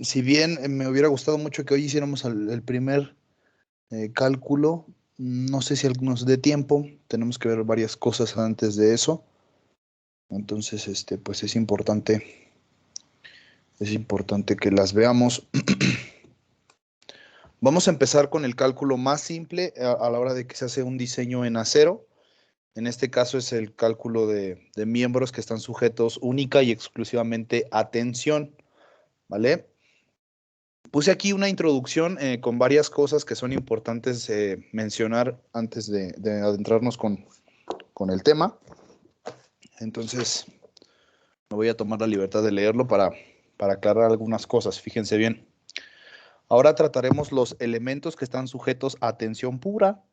si bien me hubiera gustado mucho que hoy hiciéramos el primer cálculo, no sé si nos dé tiempo, tenemos que ver varias cosas antes de eso, entonces, pues es importante que las veamos. Vamos a empezar con el cálculo más simple a la hora de que se hace un diseño en acero. En este caso es el cálculo de miembros que están sujetos única y exclusivamente a tensión, ¿vale? Puse aquí una introducción con varias cosas que son importantes mencionar antes de adentrarnos con el tema. Entonces, me voy a tomar la libertad de leerlo para aclarar algunas cosas. Fíjense bien. Ahora trataremos los elementos que están sujetos a tensión pura,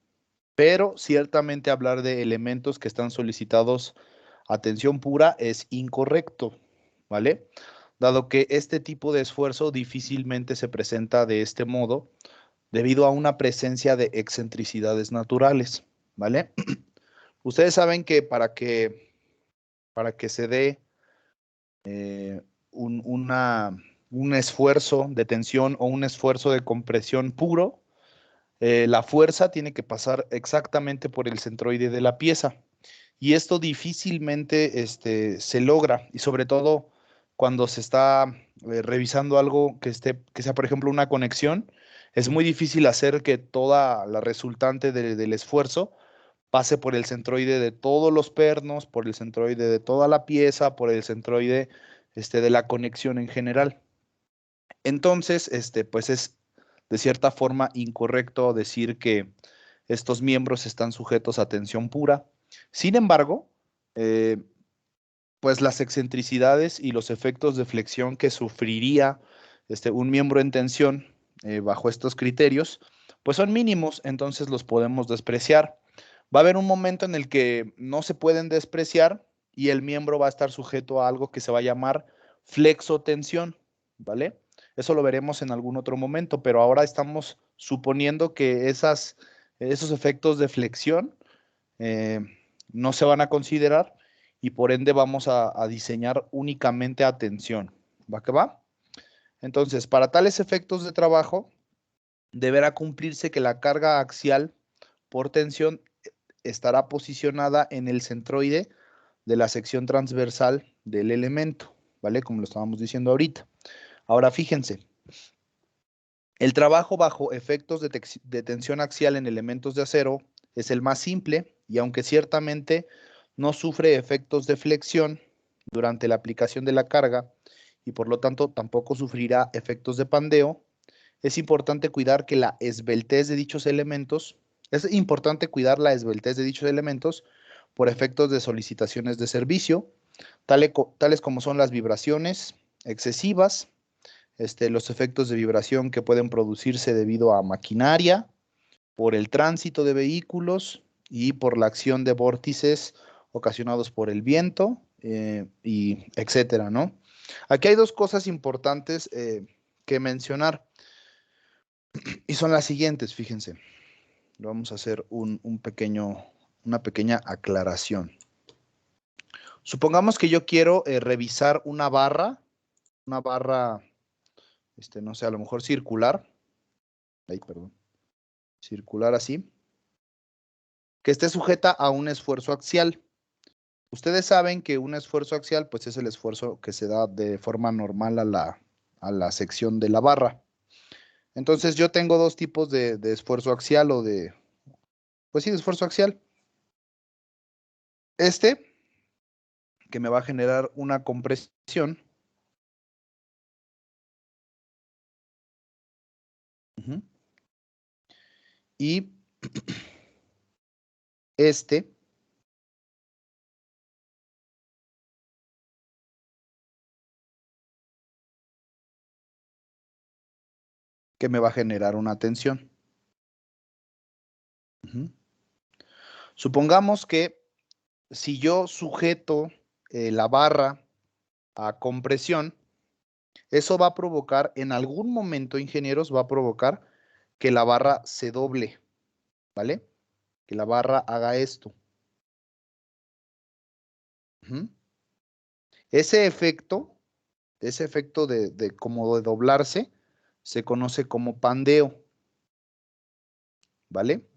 pero ciertamente hablar de elementos que están solicitados a tensión pura es incorrecto, ¿vale? Dado que este tipo de esfuerzo difícilmente se presenta de este modo debido a una presencia de excentricidades naturales, ¿vale? Ustedes saben que para que se dé eh, un, una, un esfuerzo de tensión o un esfuerzo de compresión puro, la fuerza tiene que pasar exactamente por el centroide de la pieza. Y esto difícilmente se logra, y sobre todo cuando se está revisando algo que sea, por ejemplo, una conexión, es muy difícil hacer que toda la resultante del esfuerzo pase por el centroide de todos los pernos, por el centroide de toda la pieza, por el centroide de la conexión en general. Entonces, pues es de cierta forma incorrecto decir que estos miembros están sujetos a tensión pura. Sin embargo, eh, pues las excentricidades y los efectos de flexión que sufriría un miembro en tensión bajo estos criterios, pues son mínimos, entonces los podemos despreciar. Va a haber un momento en el que no se pueden despreciar y el miembro va a estar sujeto a algo que se va a llamar flexotensión, ¿vale? Eso lo veremos en algún otro momento, pero ahora estamos suponiendo que esos efectos de flexión eh, no se van a considerar y por ende vamos a diseñar únicamente a tensión. ¿Va que va? Entonces, para tales efectos de trabajo, deberá cumplirse que la carga axial por tensión estará posicionada en el centroide de la sección transversal del elemento, ¿vale? Como lo estábamos diciendo ahorita. Ahora fíjense, el trabajo bajo efectos de tensión axial en elementos de acero es el más simple y aunque ciertamente no sufre efectos de flexión durante la aplicación de la carga y por lo tanto tampoco sufrirá efectos de pandeo, es importante cuidar que la esbeltez de dichos elementos, es importante cuidar la esbeltez de dichos elementos por efectos de solicitaciones de servicio, tales como son las vibraciones excesivas, los efectos de vibración que pueden producirse debido a maquinaria, por el tránsito de vehículos y por la acción de vórtices ocasionados por el viento, y etcétera, ¿no? Aquí hay dos cosas importantes que mencionar y son las siguientes, fíjense. Vamos a hacer una pequeña aclaración. Supongamos que yo quiero revisar una barra, no sé, a lo mejor circular, ay, perdón, circular así, que esté sujeta a un esfuerzo axial. Ustedes saben que un esfuerzo axial, pues es el esfuerzo que se da de forma normal a la sección de la barra. Entonces yo tengo dos tipos de esfuerzo axial pues sí, de esfuerzo axial. Este, que me va a generar una compresión. Uh-huh. Y este, que me va a generar una tensión. Uh-huh. Supongamos que si yo sujeto la barra a compresión, eso va a provocar, en algún momento, ingenieros, va a provocar que la barra se doble, ¿vale? Que la barra haga esto. Uh-huh. Ese efecto ese efecto como de doblarse, se conoce como pandeo, ¿vale?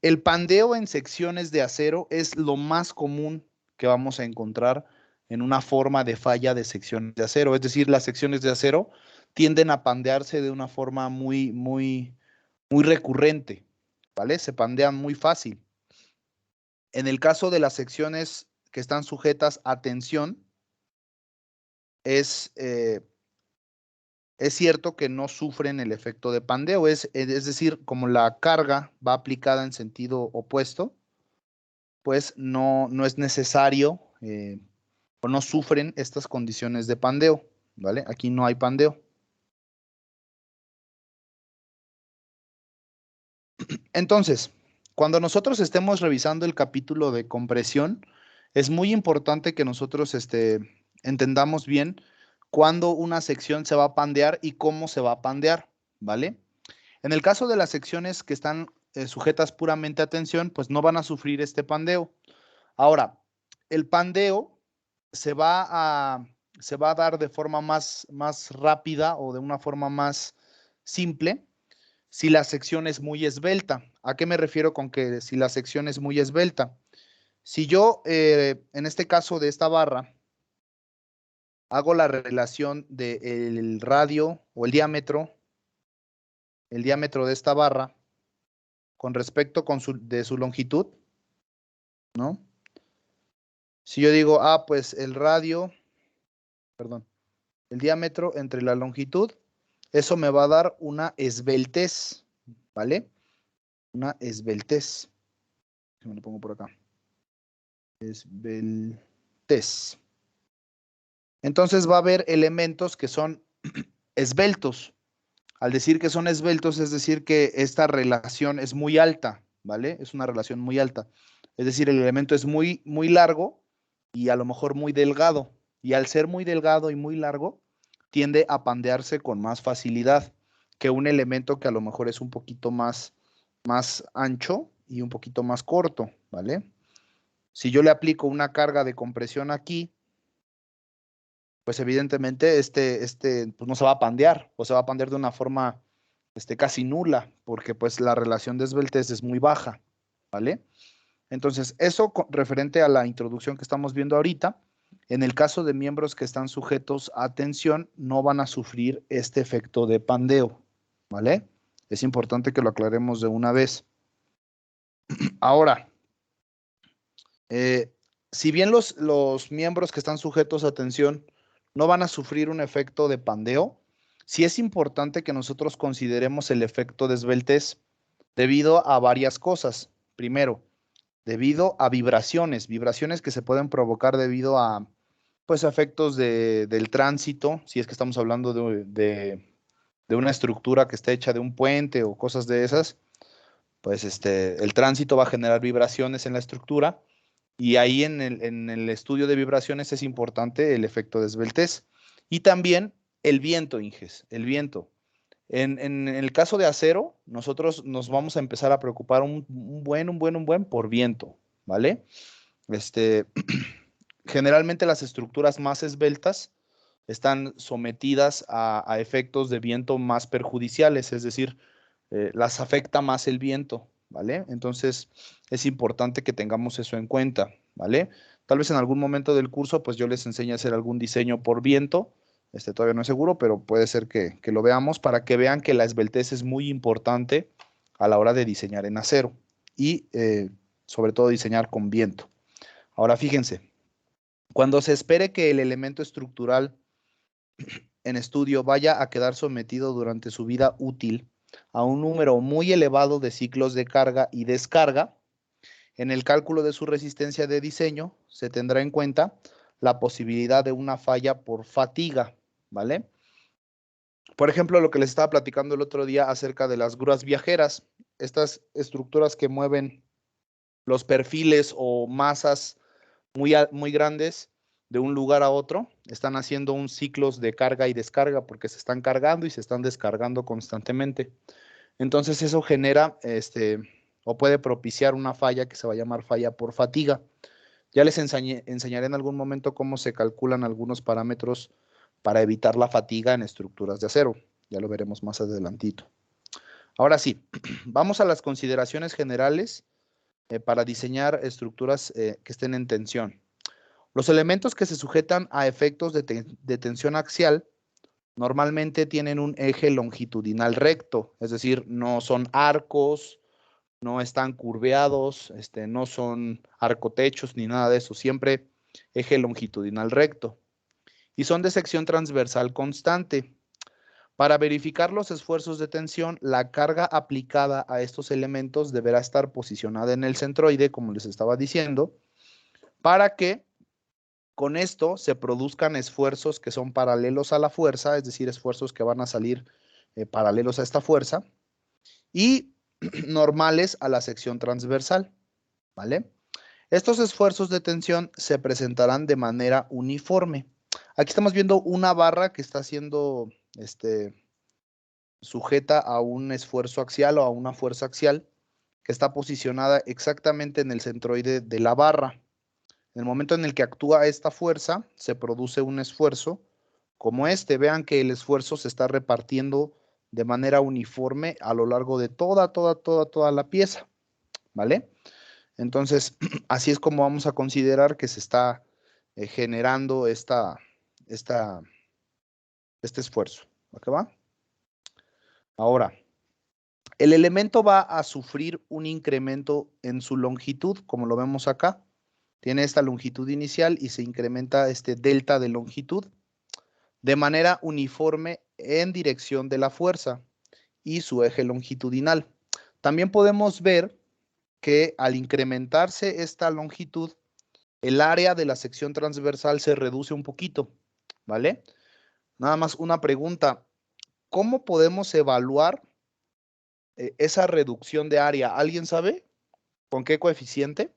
El pandeo en secciones de acero es lo más común que vamos a encontrar en una forma de falla de secciones de acero. Es decir, las secciones de acero tienden a pandearse de una forma muy recurrente, ¿vale? Se pandean muy fácil. En el caso de las secciones que están sujetas a tensión, es cierto que no sufren el efecto de pandeo, es decir, como la carga va aplicada en sentido opuesto, pues no es necesario o no sufren estas condiciones de pandeo, ¿vale? Aquí no hay pandeo. Entonces, cuando nosotros estemos revisando el capítulo de compresión, es muy importante que nosotros entendamos bien cuándo una sección se va a pandear y cómo se va a pandear, ¿vale? En el caso de las secciones que están sujetas puramente a tensión, pues no van a sufrir este pandeo. Ahora, el pandeo se va a, se va a dar de forma más rápida o de una forma más simple si la sección es muy esbelta. ¿A qué me refiero con que si la sección es muy esbelta? Si yo, en este caso de esta barra, hago la relación del radio o el diámetro de esta barra con respecto de su longitud, ¿no? Si yo digo, pues el radio, perdón, el diámetro entre la longitud, eso me va a dar una esbeltez, ¿vale? Una esbeltez. Me lo pongo por acá. Esbeltez. Entonces va a haber elementos que son esbeltos. Al decir que son esbeltos, es decir que esta relación es muy alta, ¿vale? Es una relación muy alta. Es decir, el elemento es muy largo y a lo mejor muy delgado. Y al ser muy delgado y muy largo, tiende a pandearse con más facilidad que un elemento que a lo mejor es un poquito más ancho y un poquito más corto, ¿vale? Si yo le aplico una carga de compresión aquí, pues evidentemente pues no se va a pandear o se va a pandear de una forma casi nula, porque pues la relación de esbeltez es muy baja, ¿vale? Entonces, eso referente a la introducción que estamos viendo ahorita, en el caso de miembros que están sujetos a tensión, no van a sufrir este efecto de pandeo, ¿vale? Es importante que lo aclaremos de una vez. Ahora, si bien los miembros que están sujetos a tensión no van a sufrir un efecto de pandeo, sí es importante que nosotros consideremos el efecto de esbeltez debido a varias cosas. Primero, debido a vibraciones que se pueden provocar debido a pues efectos del tránsito, si es que estamos hablando de una estructura que está hecha de un puente o cosas de esas, pues el tránsito va a generar vibraciones en la estructura y ahí en el estudio de vibraciones es importante el efecto de esbeltez. Y también el viento, Inges, el viento. En el caso de acero, nosotros nos vamos a empezar a preocupar un buen por viento, ¿vale? Este, generalmente las estructuras más esbeltas están sometidas a efectos de viento más perjudiciales, es decir, las afecta más el viento, ¿vale? Entonces es importante que tengamos eso en cuenta, ¿vale? Tal vez en algún momento del curso, pues yo les enseñe a hacer algún diseño por viento, todavía no es seguro, pero puede ser que lo veamos para que vean que la esbeltez es muy importante a la hora de diseñar en acero y sobre todo diseñar con viento. Ahora fíjense, cuando se espere que el elemento estructural en estudio vaya a quedar sometido durante su vida útil a un número muy elevado de ciclos de carga y descarga, en el cálculo de su resistencia de diseño se tendrá en cuenta la posibilidad de una falla por fatiga, ¿vale? Por ejemplo, lo que les estaba platicando el otro día acerca de las grúas viajeras, estas estructuras que mueven los perfiles o masas muy grandes de un lugar a otro, están haciendo un ciclos de carga y descarga porque se están cargando y se están descargando constantemente. Entonces eso genera o puede propiciar una falla que se va a llamar falla por fatiga. Ya les enseñaré en algún momento cómo se calculan algunos parámetros para evitar la fatiga en estructuras de acero. Ya lo veremos más adelantito. Ahora sí, vamos a las consideraciones generales para diseñar estructuras que estén en tensión. Los elementos que se sujetan a efectos de tensión axial normalmente tienen un eje longitudinal recto, es decir, no son arcos, no están curveados, no son arcotechos ni nada de eso, siempre eje longitudinal recto. Y son de sección transversal constante. Para verificar los esfuerzos de tensión, la carga aplicada a estos elementos deberá estar posicionada en el centroide, como les estaba diciendo, para que con esto se produzcan esfuerzos que son paralelos a la fuerza, es decir, esfuerzos que van a salir paralelos a esta fuerza, y normales a la sección transversal, ¿vale? Estos esfuerzos de tensión se presentarán de manera uniforme. Aquí estamos viendo una barra que está siendo sujeta a un esfuerzo axial o a una fuerza axial que está posicionada exactamente en el centroide de la barra. En el momento en el que actúa esta fuerza, se produce un esfuerzo como este. Vean que el esfuerzo se está repartiendo de manera uniforme a lo largo de toda la pieza, ¿vale? Entonces, así es como vamos a considerar que se está generando este esfuerzo. ¿Ok va? Ahora, el elemento va a sufrir un incremento en su longitud, como lo vemos acá. Tiene esta longitud inicial y se incrementa este delta de longitud de manera uniforme en dirección de la fuerza y su eje longitudinal. También podemos ver que al incrementarse esta longitud, el área de la sección transversal se reduce un poquito, ¿vale? Nada más una pregunta, ¿cómo podemos evaluar esa reducción de área? ¿Alguien sabe? ¿Con qué coeficiente?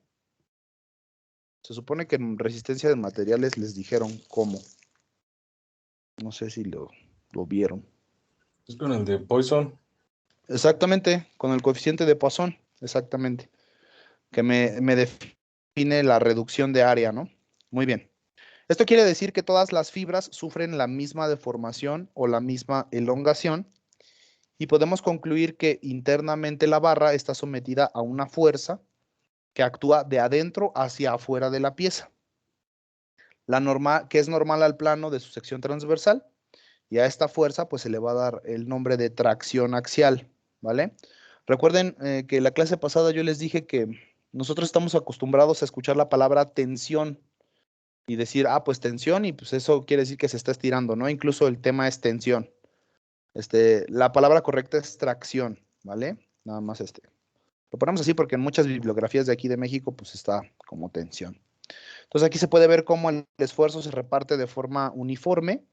Se supone que en resistencia de materiales les dijeron cómo. No sé si lo vieron. Es con el de Poisson. Exactamente, con el coeficiente de Poisson, exactamente. Que me define la reducción de área, ¿no? Muy bien. Esto quiere decir que todas las fibras sufren la misma deformación o la misma elongación y podemos concluir que internamente la barra está sometida a una fuerza que actúa de adentro hacia afuera de la pieza, que es normal al plano de su sección transversal, y a esta fuerza pues se le va a dar el nombre de tracción axial, ¿vale? Recuerden que la clase pasada yo les dije que nosotros estamos acostumbrados a escuchar la palabra tensión y decir, ah, pues tensión, y pues eso quiere decir que se está estirando, ¿no? Incluso el tema es tensión. La palabra correcta es tracción, ¿vale? Nada más lo ponemos así porque en muchas bibliografías de aquí de México pues está como tensión. Entonces aquí se puede ver cómo el esfuerzo se reparte de forma uniforme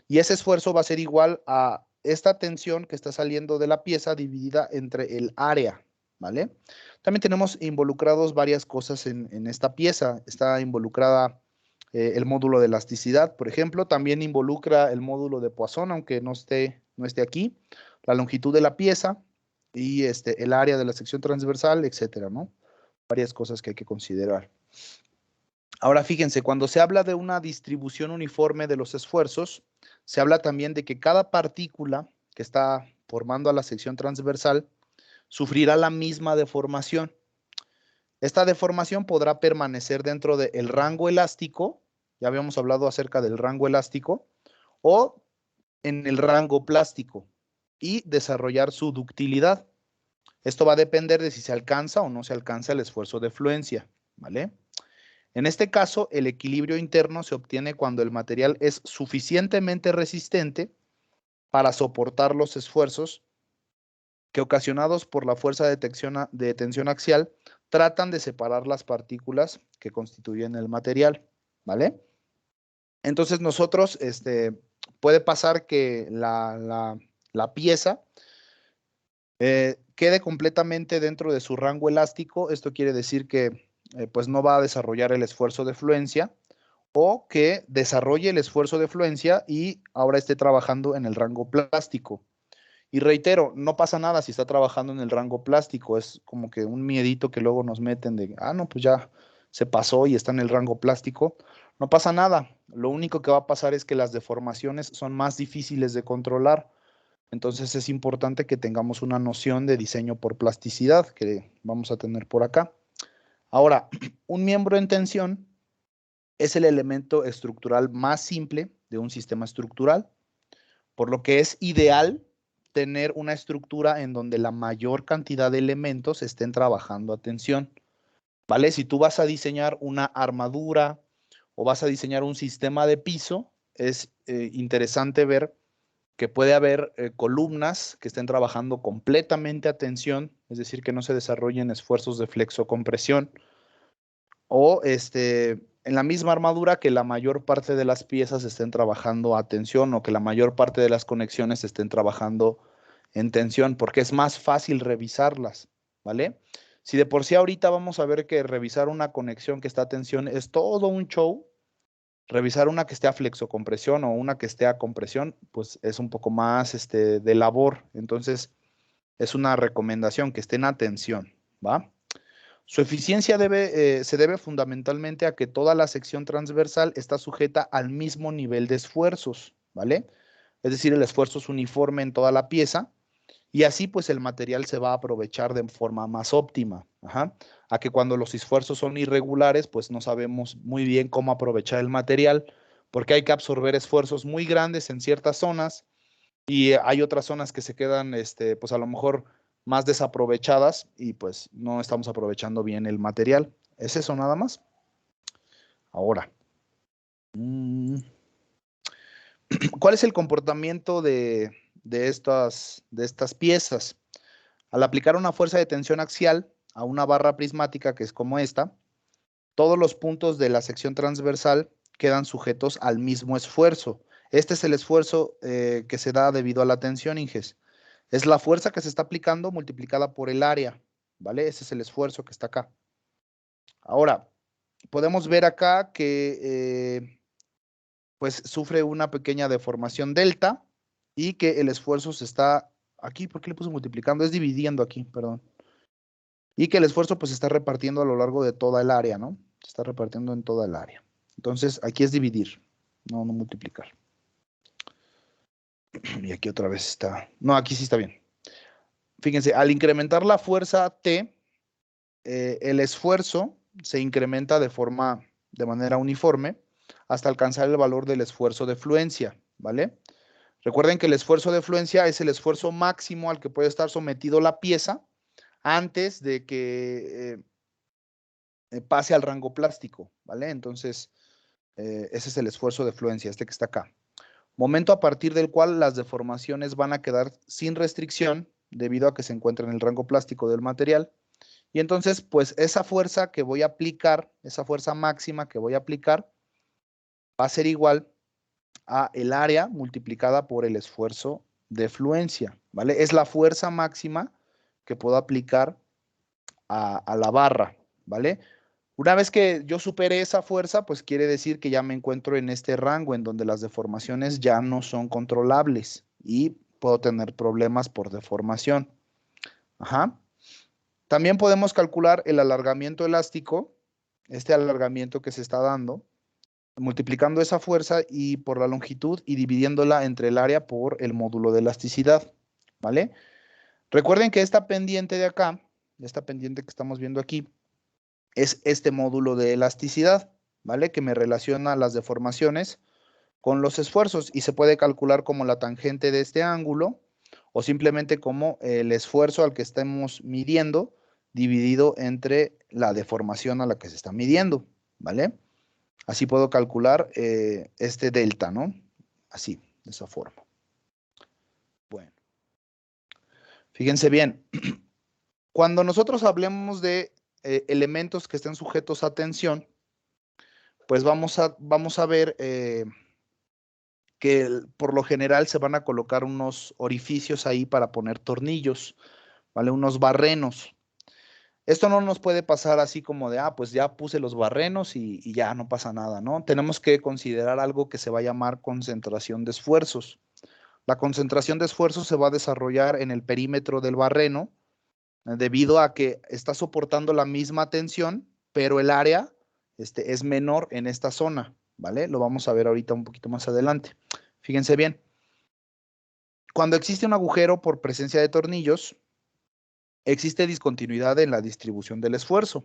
y ese esfuerzo va a ser igual a esta tensión que está saliendo de la pieza dividida entre el área, ¿vale? También tenemos involucrados varias cosas en esta pieza. Está involucrada el módulo de elasticidad, por ejemplo. También involucra el módulo de Poisson, aunque no esté aquí. La longitud de la pieza y el área de la sección transversal, etcétera, ¿no? Varias cosas que hay que considerar. Ahora fíjense, cuando se habla de una distribución uniforme de los esfuerzos, se habla también de que cada partícula que está formando a la sección transversal sufrirá la misma deformación. Esta deformación podrá permanecer dentro del rango elástico, ya habíamos hablado acerca del rango elástico, o en el rango plástico y desarrollar su ductilidad. Esto va a depender de si se alcanza o no se alcanza el esfuerzo de fluencia, ¿vale? En este caso, el equilibrio interno se obtiene cuando el material es suficientemente resistente para soportar los esfuerzos que, ocasionados por la fuerza de tensión axial, tratan de separar las partículas que constituyen el material, ¿vale? Entonces nosotros, puede pasar que la pieza quede completamente dentro de su rango elástico. Esto quiere decir que pues no va a desarrollar el esfuerzo de fluencia, o que desarrolle el esfuerzo de fluencia y ahora esté trabajando en el rango plástico. Y reitero, no pasa nada si está trabajando en el rango plástico, es como que un miedito que luego nos meten de, ah, no, pues ya se pasó y está en el rango plástico. No pasa nada. Lo único que va a pasar es que las deformaciones son más difíciles de controlar. Entonces es importante que tengamos una noción de diseño por plasticidad que vamos a tener por acá. Ahora, un miembro en tensión es el elemento estructural más simple de un sistema estructural, por lo que es ideal tener una estructura en donde la mayor cantidad de elementos estén trabajando a tensión, ¿vale? Si tú vas a diseñar una armadura o vas a diseñar un sistema de piso, es interesante ver que puede haber columnas que estén trabajando completamente a tensión, es decir, que no se desarrollen esfuerzos de flexo-compresión, o en la misma armadura que la mayor parte de las piezas estén trabajando a tensión o que la mayor parte de las conexiones estén trabajando en tensión, porque es más fácil revisarlas, ¿vale? Si de por sí ahorita vamos a ver que revisar una conexión que está a tensión es todo un show, revisar una que esté a flexocompresión o una que esté a compresión, pues es un poco más de labor. Entonces, es una recomendación que estén a tensión, ¿va? Su eficiencia se debe fundamentalmente a que toda la sección transversal está sujeta al mismo nivel de esfuerzos, ¿vale? Es decir, el esfuerzo es uniforme en toda la pieza y así pues el material se va a aprovechar de forma más óptima. Ajá. A que cuando los esfuerzos son irregulares, pues no sabemos muy bien cómo aprovechar el material porque hay que absorber esfuerzos muy grandes en ciertas zonas y hay otras zonas que se quedan, pues a lo mejor más desaprovechadas y pues no estamos aprovechando bien el material. Es eso nada más. Ahora, ¿cuál es el comportamiento de estas piezas? Al aplicar una fuerza de tensión axial a una barra prismática que es como esta, todos los puntos de la sección transversal quedan sujetos al mismo esfuerzo. Este es el esfuerzo que se da debido a la tensión, Inges. Es la fuerza que se está aplicando multiplicada por el área, ¿vale? Ese es el esfuerzo que está acá. Ahora, podemos ver acá que pues sufre una pequeña deformación delta y que el esfuerzo se está aquí, ¿por qué le puse multiplicando? Es dividiendo aquí, perdón. Y que el esfuerzo pues se está repartiendo a lo largo de toda el área, ¿no? Se está repartiendo en toda el área. Entonces, aquí es dividir, no multiplicar. Y aquí otra vez está. No, aquí sí está bien. Fíjense, al incrementar la fuerza T, el esfuerzo se incrementa de manera uniforme hasta alcanzar el valor del esfuerzo de fluencia, ¿vale? Recuerden que el esfuerzo de fluencia es el esfuerzo máximo al que puede estar sometido la pieza antes de que pase al rango plástico, ¿vale? Entonces, ese es el esfuerzo de fluencia, este que está acá. Momento a partir del cual las deformaciones van a quedar sin restricción debido a que se encuentra en el rango plástico del material. Y entonces, pues esa fuerza que voy a aplicar, esa fuerza máxima que voy a aplicar, va a ser igual a el área multiplicada por el esfuerzo de fluencia, ¿vale? Es la fuerza máxima que puedo aplicar a la barra, ¿vale? Una vez que yo supere esa fuerza, pues quiere decir que ya me encuentro en este rango en donde las deformaciones ya no son controlables y puedo tener problemas por deformación. Ajá. También podemos calcular el alargamiento elástico, este alargamiento que se está dando, multiplicando esa fuerza y por la longitud y dividiéndola entre el área por el módulo de elasticidad, ¿vale? Recuerden que esta pendiente de acá, esta pendiente que estamos viendo aquí, es este módulo de elasticidad, ¿vale? Que me relaciona las deformaciones con los esfuerzos y se puede calcular como la tangente de este ángulo o simplemente como el esfuerzo al que estemos midiendo dividido entre la deformación a la que se está midiendo, ¿vale? Así puedo calcular este delta, ¿no? Así, de esa forma. Bueno, fíjense bien, cuando nosotros hablemos de elementos que estén sujetos a tensión, pues vamos a ver que por lo general se van a colocar unos orificios ahí para poner tornillos, ¿vale? Unos barrenos. Esto no nos puede pasar así como de, pues ya puse los barrenos y ya no pasa nada, ¿no? Tenemos que considerar algo que se va a llamar concentración de esfuerzos. La concentración de esfuerzos se va a desarrollar en el perímetro del barreno debido a que está soportando la misma tensión, pero el área es menor en esta zona, ¿vale? Lo vamos a ver ahorita un poquito más adelante. Fíjense bien. Cuando existe un agujero por presencia de tornillos, existe discontinuidad en la distribución del esfuerzo.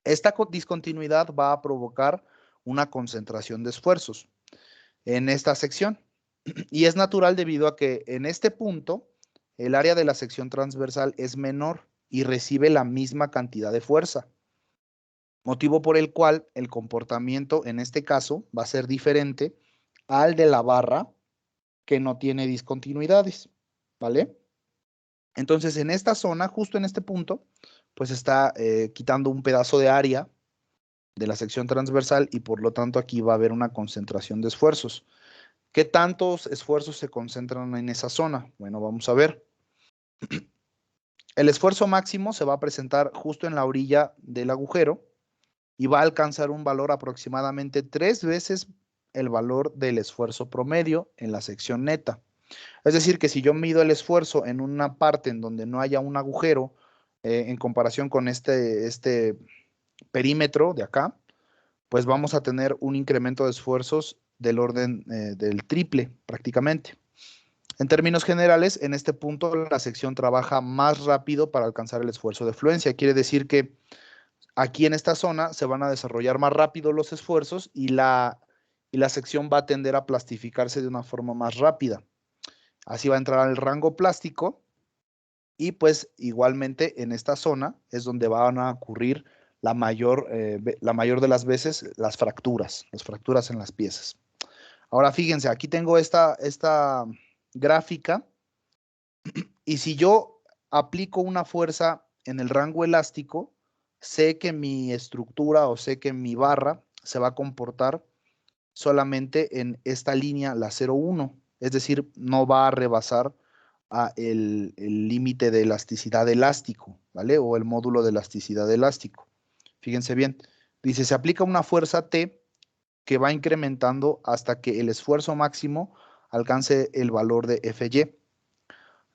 Esta discontinuidad va a provocar una concentración de esfuerzos en esta sección. Y es natural debido a que en este punto el área de la sección transversal es menor y recibe la misma cantidad de fuerza. Motivo por el cual el comportamiento en este caso va a ser diferente al de la barra que no tiene discontinuidades, ¿vale? Entonces en esta zona, justo en este punto, pues está quitando un pedazo de área de la sección transversal y por lo tanto aquí va a haber una concentración de esfuerzos. ¿Qué tantos esfuerzos se concentran en esa zona? Bueno, vamos a ver. El esfuerzo máximo se va a presentar justo en la orilla del agujero y va a alcanzar un valor aproximadamente 3 veces el valor del esfuerzo promedio en la sección neta. Es decir, que si yo mido el esfuerzo en una parte en donde no haya un agujero, en comparación con este perímetro de acá, pues vamos a tener un incremento de esfuerzos del orden del triple prácticamente. En términos generales, en este punto la sección trabaja más rápido para alcanzar el esfuerzo de fluencia. Quiere decir que aquí en esta zona se van a desarrollar más rápido los esfuerzos y la sección va a tender a plastificarse de una forma más rápida. Así va a entrar al rango plástico y pues igualmente en esta zona es donde van a ocurrir la mayor de las veces las fracturas en las piezas. Ahora fíjense, aquí tengo esta gráfica y si yo aplico una fuerza en el rango elástico, sé que mi estructura o sé que mi barra se va a comportar solamente en esta línea, la 0,1, es decir, no va a rebasar el límite de elasticidad elástico, ¿vale? O el módulo de elasticidad elástico. Fíjense bien, dice, se aplica una fuerza T que va incrementando hasta que el esfuerzo máximo alcance el valor de Fy.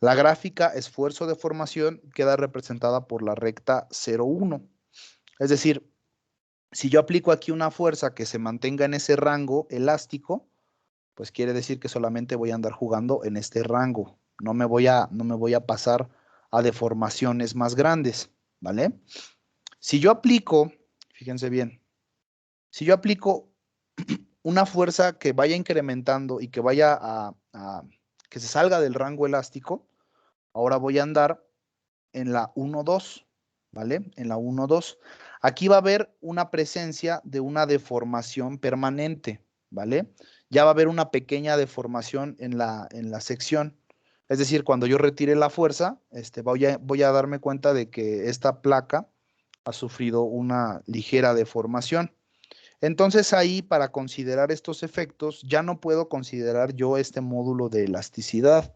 La gráfica esfuerzo de formación queda representada por la recta 0,1. Es decir, si yo aplico aquí una fuerza que se mantenga en ese rango elástico, pues quiere decir que solamente voy a andar jugando en este rango. No me voy a pasar a deformaciones más grandes, ¿vale? Si yo aplico, fíjense bien, si yo aplico una fuerza que vaya incrementando y que vaya que se salga del rango elástico, ahora voy a andar en la 1,2, ¿vale? En la 1,2. Aquí va a haber una presencia de una deformación permanente, ¿vale? Ya va a haber una pequeña deformación en la sección. Es decir, cuando yo retire la fuerza, voy a darme cuenta de que esta placa ha sufrido una ligera deformación. Entonces ahí, para considerar estos efectos, ya no puedo considerar yo este módulo de elasticidad.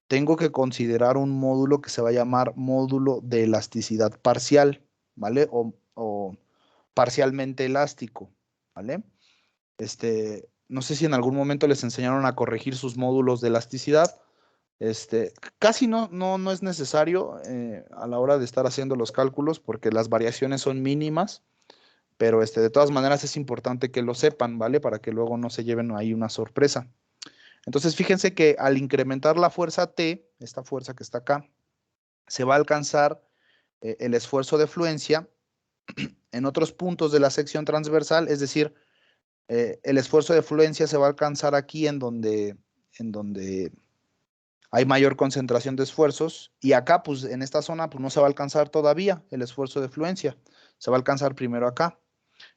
Tengo que considerar un módulo que se va a llamar módulo de elasticidad parcial, ¿vale? O parcialmente elástico, ¿vale? No sé si en algún momento les enseñaron a corregir sus módulos de elasticidad. Casi no es necesario a la hora de estar haciendo los cálculos porque las variaciones son mínimas, pero de todas maneras es importante que lo sepan, ¿vale? Para que luego no se lleven ahí una sorpresa. Entonces, fíjense que al incrementar la fuerza T, esta fuerza que está acá, se va a alcanzar el esfuerzo de fluencia en otros puntos de la sección transversal, es decir, el esfuerzo de fluencia se va a alcanzar aquí en donde hay mayor concentración de esfuerzos y acá, pues en esta zona, pues no se va a alcanzar todavía el esfuerzo de fluencia, se va a alcanzar primero acá.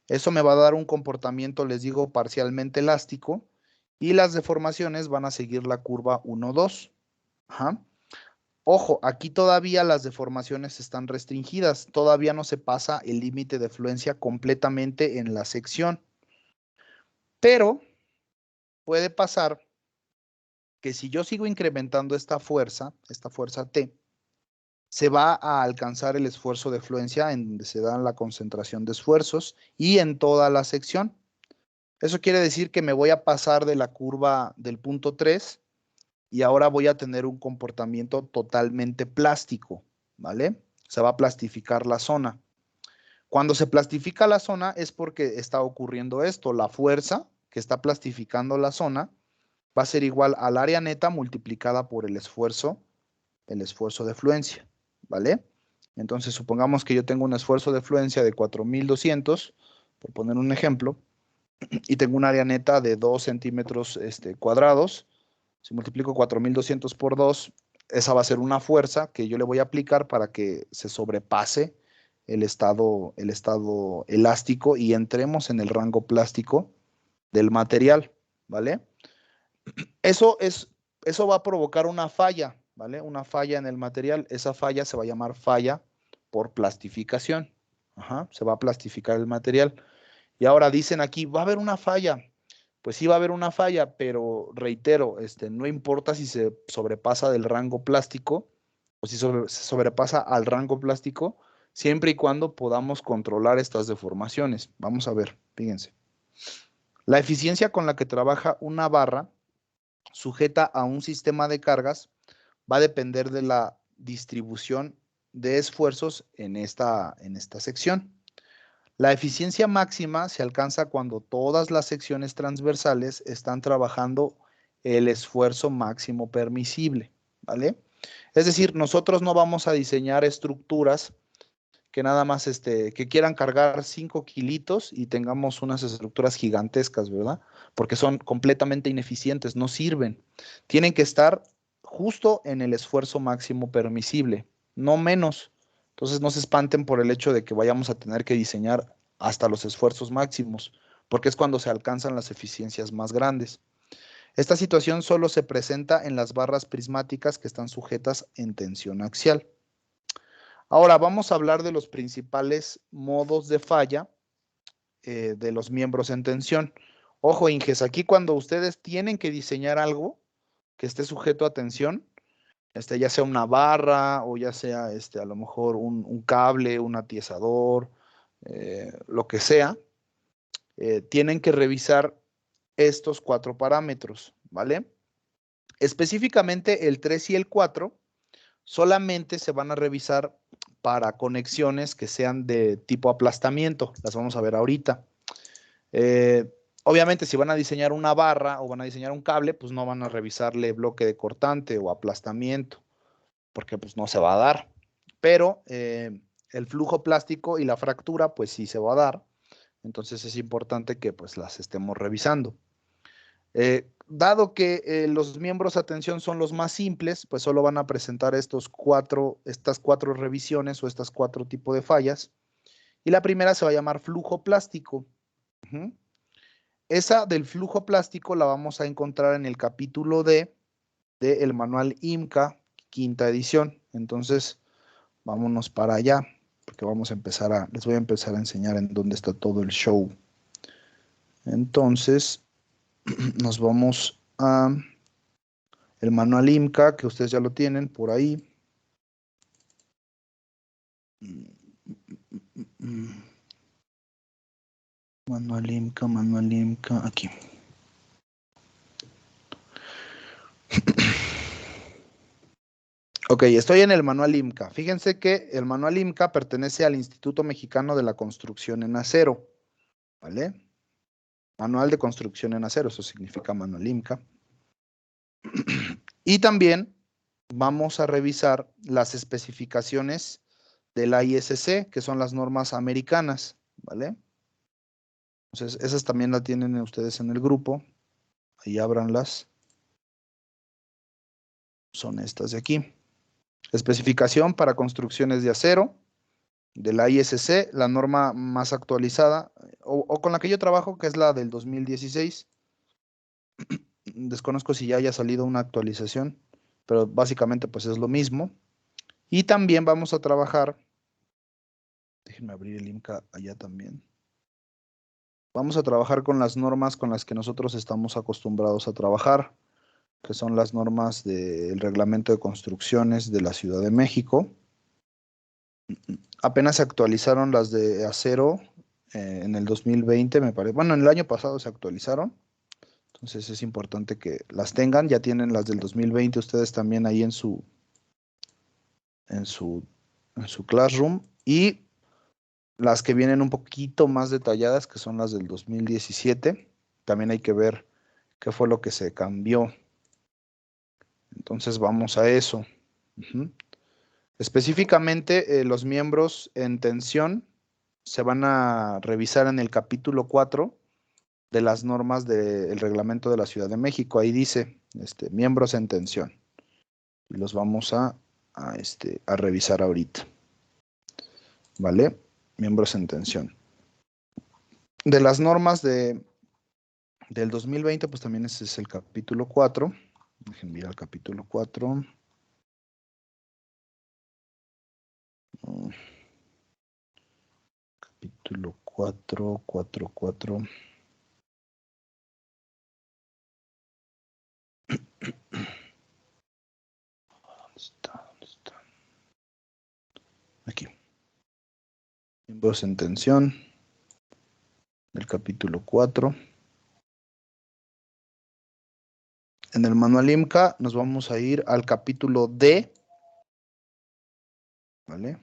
Eso me va a dar un comportamiento, les digo, parcialmente elástico y las deformaciones van a seguir la curva 1,2. Ajá. Ojo, aquí todavía las deformaciones están restringidas, todavía no se pasa el límite de fluencia completamente en la sección, pero puede pasar que si yo sigo incrementando esta fuerza T, se va a alcanzar el esfuerzo de fluencia en donde se da la concentración de esfuerzos y en toda la sección. Eso quiere decir que me voy a pasar de la curva del punto 3 y ahora voy a tener un comportamiento totalmente plástico, ¿vale? Se va a plastificar la zona. Cuando se plastifica la zona es porque está ocurriendo esto. La fuerza que está plastificando la zona va a ser igual al área neta multiplicada por el esfuerzo de fluencia, ¿vale? Entonces, supongamos que yo tengo un esfuerzo de fluencia de 4200, por poner un ejemplo, y tengo un área neta de 2 centímetros cuadrados. Si multiplico 4200 por 2, esa va a ser una fuerza que yo le voy a aplicar para que se sobrepase el estado elástico y entremos en el rango plástico del material, ¿vale? Eso va a provocar una falla, ¿vale? Una falla en el material. Esa falla se va a llamar falla por plastificación. Ajá, se va a plastificar el material. Y ahora dicen aquí, va a haber una falla. Pues sí va a haber una falla, pero reitero, no importa si se sobrepasa del rango plástico o si se sobrepasa al rango plástico, siempre y cuando podamos controlar estas deformaciones. Vamos a ver, fíjense. La eficiencia con la que trabaja una barra sujeta a un sistema de cargas va a depender de la distribución de esfuerzos en esta sección. La eficiencia máxima se alcanza cuando todas las secciones transversales están trabajando el esfuerzo máximo permisible, ¿vale? Es decir, nosotros no vamos a diseñar estructuras que nada más que quieran cargar 5 kilitos y tengamos unas estructuras gigantescas, ¿verdad? Porque son completamente ineficientes, no sirven. Tienen que estar justo en el esfuerzo máximo permisible, no menos. Entonces no se espanten por el hecho de que vayamos a tener que diseñar hasta los esfuerzos máximos, porque es cuando se alcanzan las eficiencias más grandes. Esta situación solo se presenta en las barras prismáticas que están sujetas en tensión axial. Ahora vamos a hablar de los principales modos de falla de los miembros en tensión. Ojo, Inges, aquí cuando ustedes tienen que diseñar algo que esté sujeto a tensión, ya sea una barra o ya sea a lo mejor un cable, un atiesador, lo que sea, tienen que revisar estos 4 parámetros, ¿vale? Específicamente el 3 y el 4 solamente se van a revisar para conexiones que sean de tipo aplastamiento. Las vamos a ver ahorita. Obviamente, si van a diseñar una barra o van a diseñar un cable, pues no van a revisarle bloque de cortante o aplastamiento, porque pues no se va a dar. Pero el flujo plástico y la fractura, pues sí se va a dar. Entonces es importante que pues las estemos revisando. Dado que los miembros a tensión son los más simples, pues solo van a presentar estas cuatro revisiones o estas 4 tipos de fallas. Y la primera se va a llamar flujo plástico. Esa del flujo plástico la vamos a encontrar en el capítulo D del manual IMCA, quinta edición. Entonces, vámonos para allá, porque les voy a empezar a enseñar en dónde está todo el show. Entonces, nos vamos a el manual IMCA, que ustedes ya lo tienen por ahí. Manual IMCA, aquí. Ok, estoy en el manual IMCA. Fíjense que el manual IMCA pertenece al Instituto Mexicano de la Construcción en Acero, ¿vale? Manual de Construcción en Acero, eso significa manual IMCA. Y también vamos a revisar las especificaciones de la ISC, que son las normas americanas, ¿vale? Entonces, esas también las tienen ustedes en el grupo. Ahí ábranlas. Son estas de aquí. Especificación para construcciones de acero de la ISC, la norma más actualizada, o con la que yo trabajo, que es la del 2016. Desconozco si ya haya salido una actualización, pero básicamente pues es lo mismo. Y también vamos a trabajar, déjenme abrir el IMCA allá también. Vamos a trabajar con las normas con las que nosotros estamos acostumbrados a trabajar, que son las normas del Reglamento de Construcciones de la Ciudad de México. Apenas se actualizaron las de acero en el 2020, me parece. Bueno, en el año pasado se actualizaron. Entonces es importante que las tengan. Ya tienen las del 2020 ustedes también ahí en su Classroom. Y las que vienen un poquito más detalladas, que son las del 2017. También hay que ver qué fue lo que se cambió. Entonces vamos a eso. Ujú. Específicamente, los miembros en tensión se van a revisar en el capítulo 4 de las normas del reglamento de la Ciudad de México. Ahí dice, miembros en tensión. Y los vamos a revisar ahorita. ¿Vale? Miembros en tensión. De las normas del 2020, pues también ese es el capítulo 4. Dejen mirar el capítulo 4. Capítulo 4, 4, 4. ¿Dónde está? ¿Dónde está? Aquí. Miembros en tensión. Del capítulo 4. En el manual IMCA nos vamos a ir al capítulo D. ¿Vale?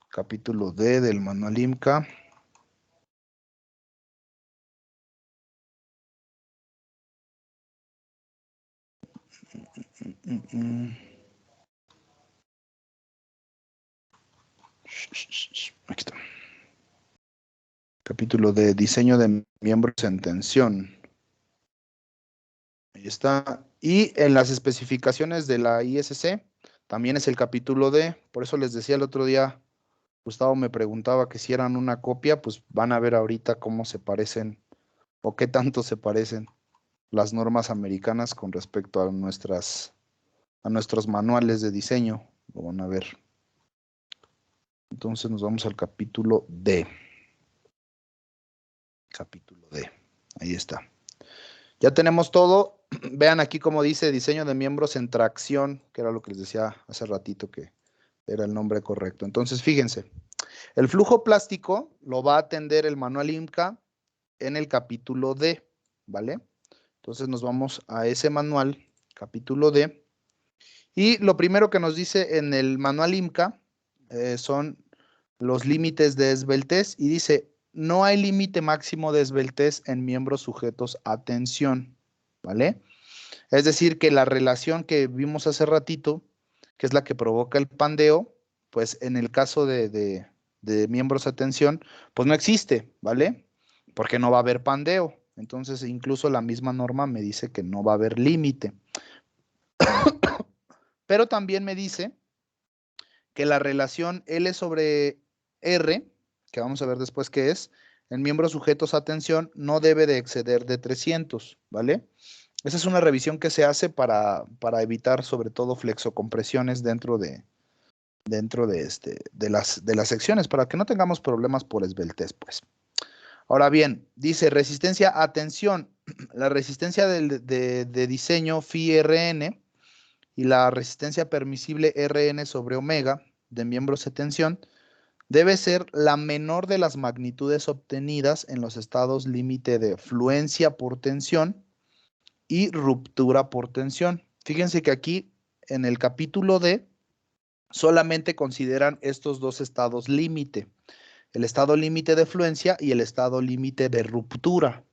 Capítulo D del manual IMCA. Aquí está. Capítulo de diseño de miembros en tensión. Ahí está. Y en las especificaciones de la ISC, también es el capítulo D. Por eso les decía el otro día, Gustavo me preguntaba que si eran una copia, pues van a ver ahorita cómo se parecen o qué tanto se parecen las normas americanas con respecto a nuestros manuales de diseño. Lo van a ver. Entonces nos vamos al capítulo D. Capítulo D. Ahí está. Ya tenemos todo. Vean aquí como dice diseño de miembros en tracción, que era lo que les decía hace ratito que era el nombre correcto. Entonces, fíjense, el flujo plástico lo va a atender el manual IMCA en el capítulo D, ¿vale? Entonces nos vamos a ese manual, capítulo D. Y lo primero que nos dice en el manual IMCA son los límites de esbeltez y dice, no hay límite máximo de esbeltez en miembros sujetos a tensión, ¿vale? Es decir, que la relación que vimos hace ratito, que es la que provoca el pandeo, pues en el caso de miembros a tensión, pues no existe, ¿vale? Porque no va a haber pandeo. Entonces, incluso la misma norma me dice que no va a haber límite. Pero también me dice que la relación L sobre R, que vamos a ver después qué es, en miembros sujetos a tensión no debe de exceder de 300, ¿vale? Esa es una revisión que se hace para evitar sobre todo flexocompresiones dentro de las secciones, para que no tengamos problemas por esbeltez, pues. Ahora bien, dice resistencia a tensión. La resistencia de diseño phi-RN y la resistencia permisible Rn sobre omega de miembros de tensión debe ser la menor de las magnitudes obtenidas en los estados límite de fluencia por tensión y ruptura por tensión. Fíjense que aquí en el capítulo D solamente consideran estos dos estados límite, el estado límite de fluencia y el estado límite de ruptura.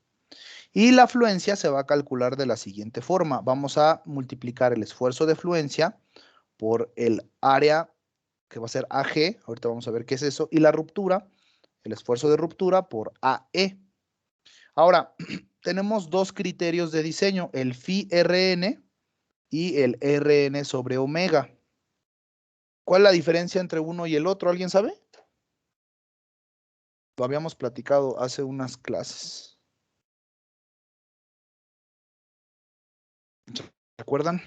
Y la fluencia se va a calcular de la siguiente forma. Vamos a multiplicar el esfuerzo de fluencia por el área que va a ser AG, ahorita vamos a ver qué es eso, y la ruptura, el esfuerzo de ruptura por AE. Ahora, tenemos dos criterios de diseño, el phi-RN y el Rn sobre omega. ¿Cuál es la diferencia entre uno y el otro? ¿Alguien sabe? Lo habíamos platicado hace unas clases. ¿Se acuerdan?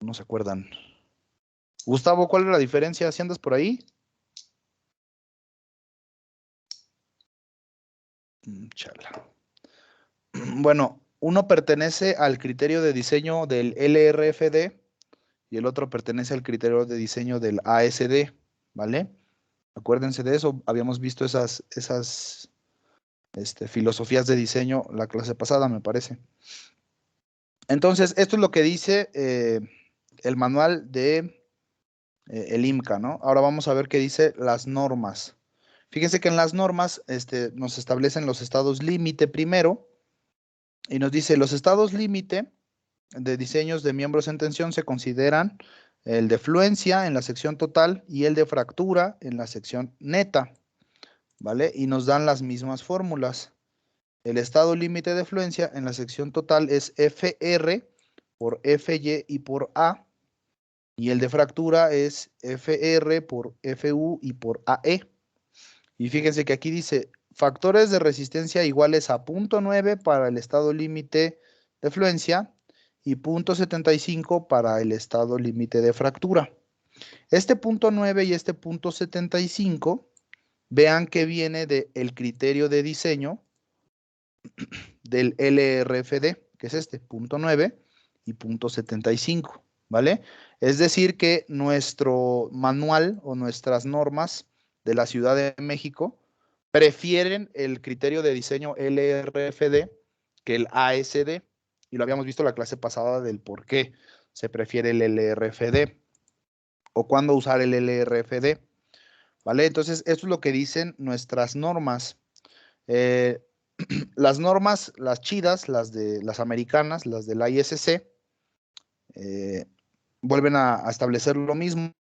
No se acuerdan. Gustavo, ¿cuál es la diferencia? ¿Si andas por ahí? Chala. Bueno, uno pertenece al criterio de diseño del LRFD y el otro pertenece al criterio de diseño del ASD, ¿vale? Acuérdense de eso, habíamos visto esas filosofías de diseño la clase pasada, me parece. Entonces, esto es lo que dice el manual de el IMCA, ¿no? Ahora vamos a ver qué dice las normas. Fíjense que en las normas nos establecen los estados límite primero y nos dice los estados límite de diseños de miembros en tensión se consideran el de fluencia en la sección total y el de fractura en la sección neta, ¿vale? Y nos dan las mismas fórmulas. El estado límite de fluencia en la sección total es FR por FY y por A, y el de fractura es FR por FU y por AE. Y fíjense que aquí dice factores de resistencia iguales a 0.9 para el estado límite de fluencia y 0.75 para el estado límite de fractura. Este 0.9 y este 0.75, vean que viene del criterio de diseño del LRFD, que es este, 0.9 y 0.75, ¿vale? Es decir que nuestro manual o nuestras normas de la Ciudad de México prefieren el criterio de diseño LRFD que el ASD, y lo habíamos visto en la clase pasada del por qué se prefiere el LRFD o cuándo usar el LRFD, ¿vale? Entonces, esto es lo que dicen nuestras normas. Eh, las normas, las chidas, las americanas, las del ISC, eh, vuelven a establecer lo mismo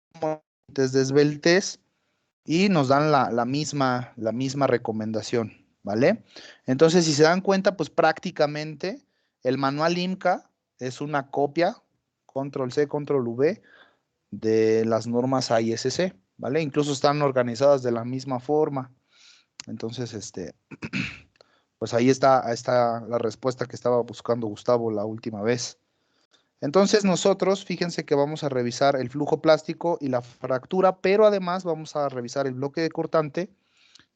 desde esbeltez y nos dan la misma recomendación, ¿vale? Entonces, si se dan cuenta, pues prácticamente el manual IMCA es una copia, control C, control V, de las normas ISC, ¿vale? Incluso están organizadas de la misma forma. Entonces, pues ahí está la respuesta que estaba buscando Gustavo la última vez. Entonces nosotros, fíjense que vamos a revisar el flujo plástico y la fractura, pero además vamos a revisar el bloque de cortante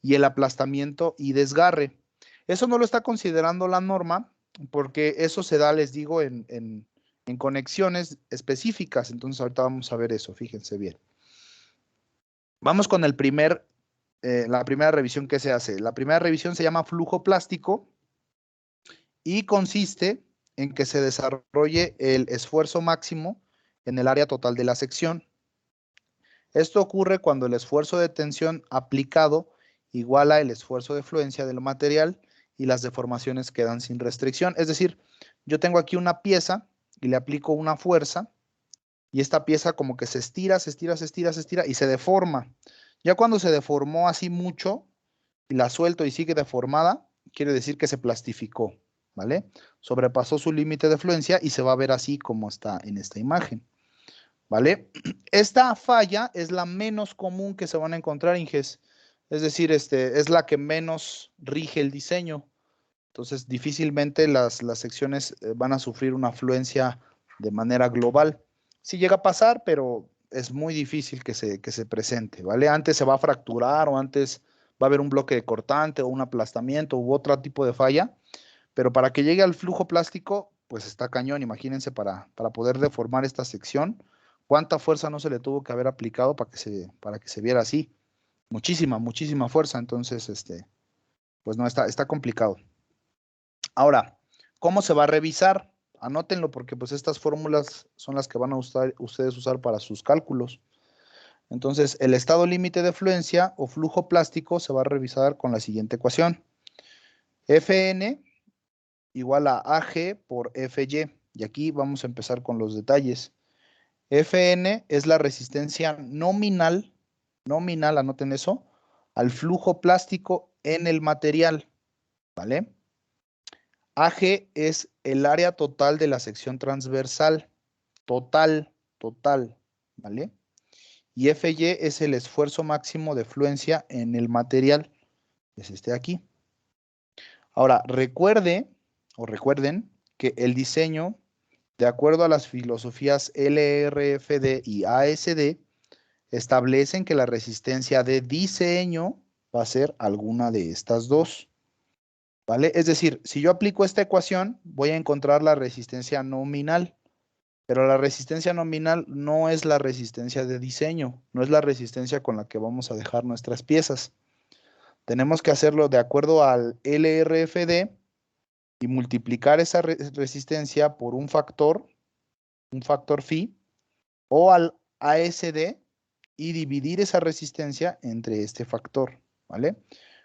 y el aplastamiento y desgarre. Eso no lo está considerando la norma, porque eso se da, les digo, en conexiones específicas. Entonces ahorita vamos a ver eso, fíjense bien. Vamos con la primera revisión que se hace. La primera revisión se llama flujo plástico y consiste en que se desarrolle el esfuerzo máximo en el área total de la sección. Esto ocurre cuando el esfuerzo de tensión aplicado iguala el esfuerzo de fluencia del material y las deformaciones quedan sin restricción. Es decir, yo tengo aquí una pieza y le aplico una fuerza y esta pieza como que se estira, se estira, se estira, se estira y se deforma. Ya cuando se deformó así mucho y la suelto y sigue deformada, quiere decir que se plastificó, ¿vale? Sobrepasó su límite de fluencia y se va a ver así como está en esta imagen, ¿vale? Esta falla es la menos común que se van a encontrar, Inges. Es decir, es la que menos rige el diseño. Entonces, difícilmente las secciones van a sufrir una fluencia de manera global. Sí llega a pasar, pero es muy difícil que se presente, ¿vale? Antes se va a fracturar o antes va a haber un bloque de cortante o un aplastamiento u otro tipo de falla, pero para que llegue al flujo plástico, pues está cañón. Imagínense para poder deformar esta sección, cuánta fuerza no se le tuvo que haber aplicado para que se viera así. Muchísima, muchísima fuerza. Entonces, pues no, está complicado. Ahora, ¿cómo se va a revisar? Anótenlo porque pues estas fórmulas son las que van a ustedes usar para sus cálculos. Entonces, el estado límite de fluencia o flujo plástico se va a revisar con la siguiente ecuación. Fn igual a Ag por Fy. Y aquí vamos a empezar con los detalles. Fn es la resistencia nominal, anoten eso, al flujo plástico en el material, ¿vale? Ag es el área total de la sección transversal, total, ¿vale? Y Fy es el esfuerzo máximo de fluencia en el material, es este de aquí. Ahora, recuerden que el diseño, de acuerdo a las filosofías LRFD y ASD, establecen que la resistencia de diseño va a ser alguna de estas dos, ¿vale? Es decir, si yo aplico esta ecuación, voy a encontrar la resistencia nominal, pero la resistencia nominal no es la resistencia de diseño, no es la resistencia con la que vamos a dejar nuestras piezas. Tenemos que hacerlo de acuerdo al LRFD y multiplicar esa resistencia por un factor phi, o al ASD y dividir esa resistencia entre este factor, ¿vale?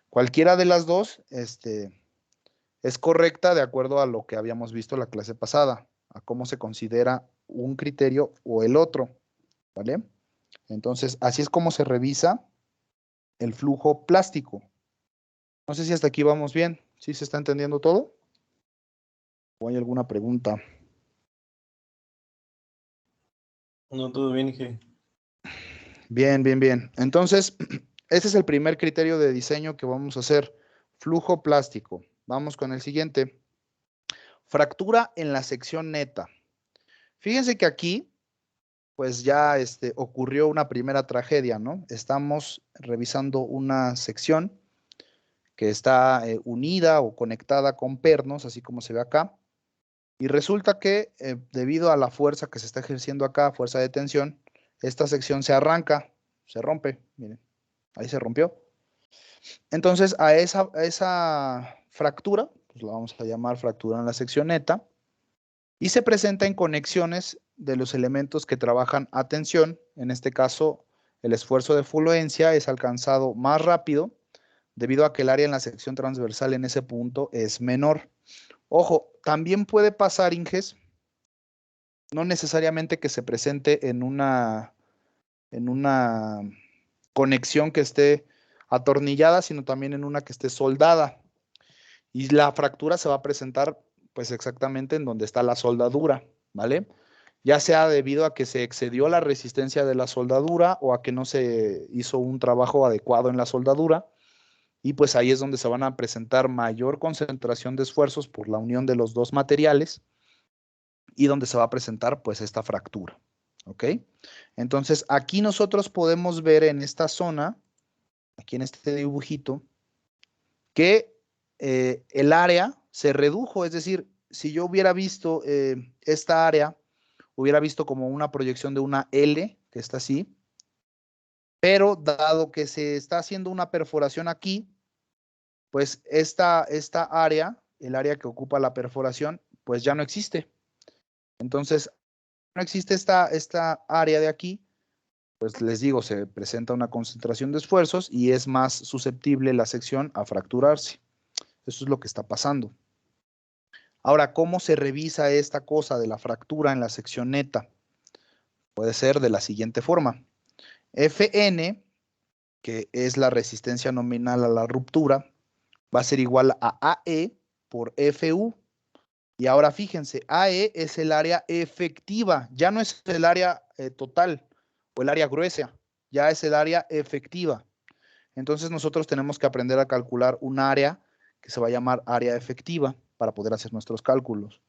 Cualquiera de las dos es correcta de acuerdo a lo que habíamos visto la clase pasada, a cómo se considera un criterio o el otro, ¿vale? Entonces, así es como se revisa el flujo plástico. No sé si hasta aquí vamos bien. ¿Sí se está entendiendo todo? ¿O hay alguna pregunta? No, todo bien, Inge. Bien, bien, bien. Entonces, ese es el primer criterio de diseño que vamos a hacer. Flujo plástico. Vamos con el siguiente. Fractura en la sección neta. Fíjense que aquí, pues ya ocurrió una primera tragedia, ¿no? Estamos revisando una sección que está unida o conectada con pernos, así como se ve acá. Y resulta que debido a la fuerza que se está ejerciendo acá, fuerza de tensión, esta sección se arranca, se rompe. Miren, ahí se rompió. Entonces, a esa fractura, pues la vamos a llamar fractura en la sección neta, y se presenta en conexiones de los elementos que trabajan a tensión. En este caso, el esfuerzo de fluencia es alcanzado más rápido debido a que el área en la sección transversal en ese punto es menor. Ojo, también puede pasar, Inges, no necesariamente que se presente en una conexión que esté atornillada, sino también en una que esté soldada. Y la fractura se va a presentar pues exactamente en donde está la soldadura, ¿vale? Ya sea debido a que se excedió la resistencia de la soldadura o a que no se hizo un trabajo adecuado en la soldadura. Y pues ahí es donde se van a presentar mayor concentración de esfuerzos por la unión de los dos materiales y donde se va a presentar pues esta fractura, ¿ok? Entonces aquí nosotros podemos ver en esta zona, aquí en este dibujito, que el área se redujo, es decir, si yo hubiera visto esta área, hubiera visto como una proyección de una L, que está así, pero dado que se está haciendo una perforación aquí, pues esta área, el área que ocupa la perforación, pues ya no existe. Entonces, no existe esta área de aquí, pues les digo, se presenta una concentración de esfuerzos y es más susceptible la sección a fracturarse. Eso es lo que está pasando. Ahora, ¿cómo se revisa esta cosa de la fractura en la sección neta? Puede ser de la siguiente forma. Fn, que es la resistencia nominal a la ruptura, va a ser igual a AE por FU. Y ahora fíjense, AE es el área efectiva, ya no es el área total o el área gruesa, ya es el área efectiva. Entonces nosotros tenemos que aprender a calcular un área que se va a llamar área efectiva para poder hacer nuestros cálculos.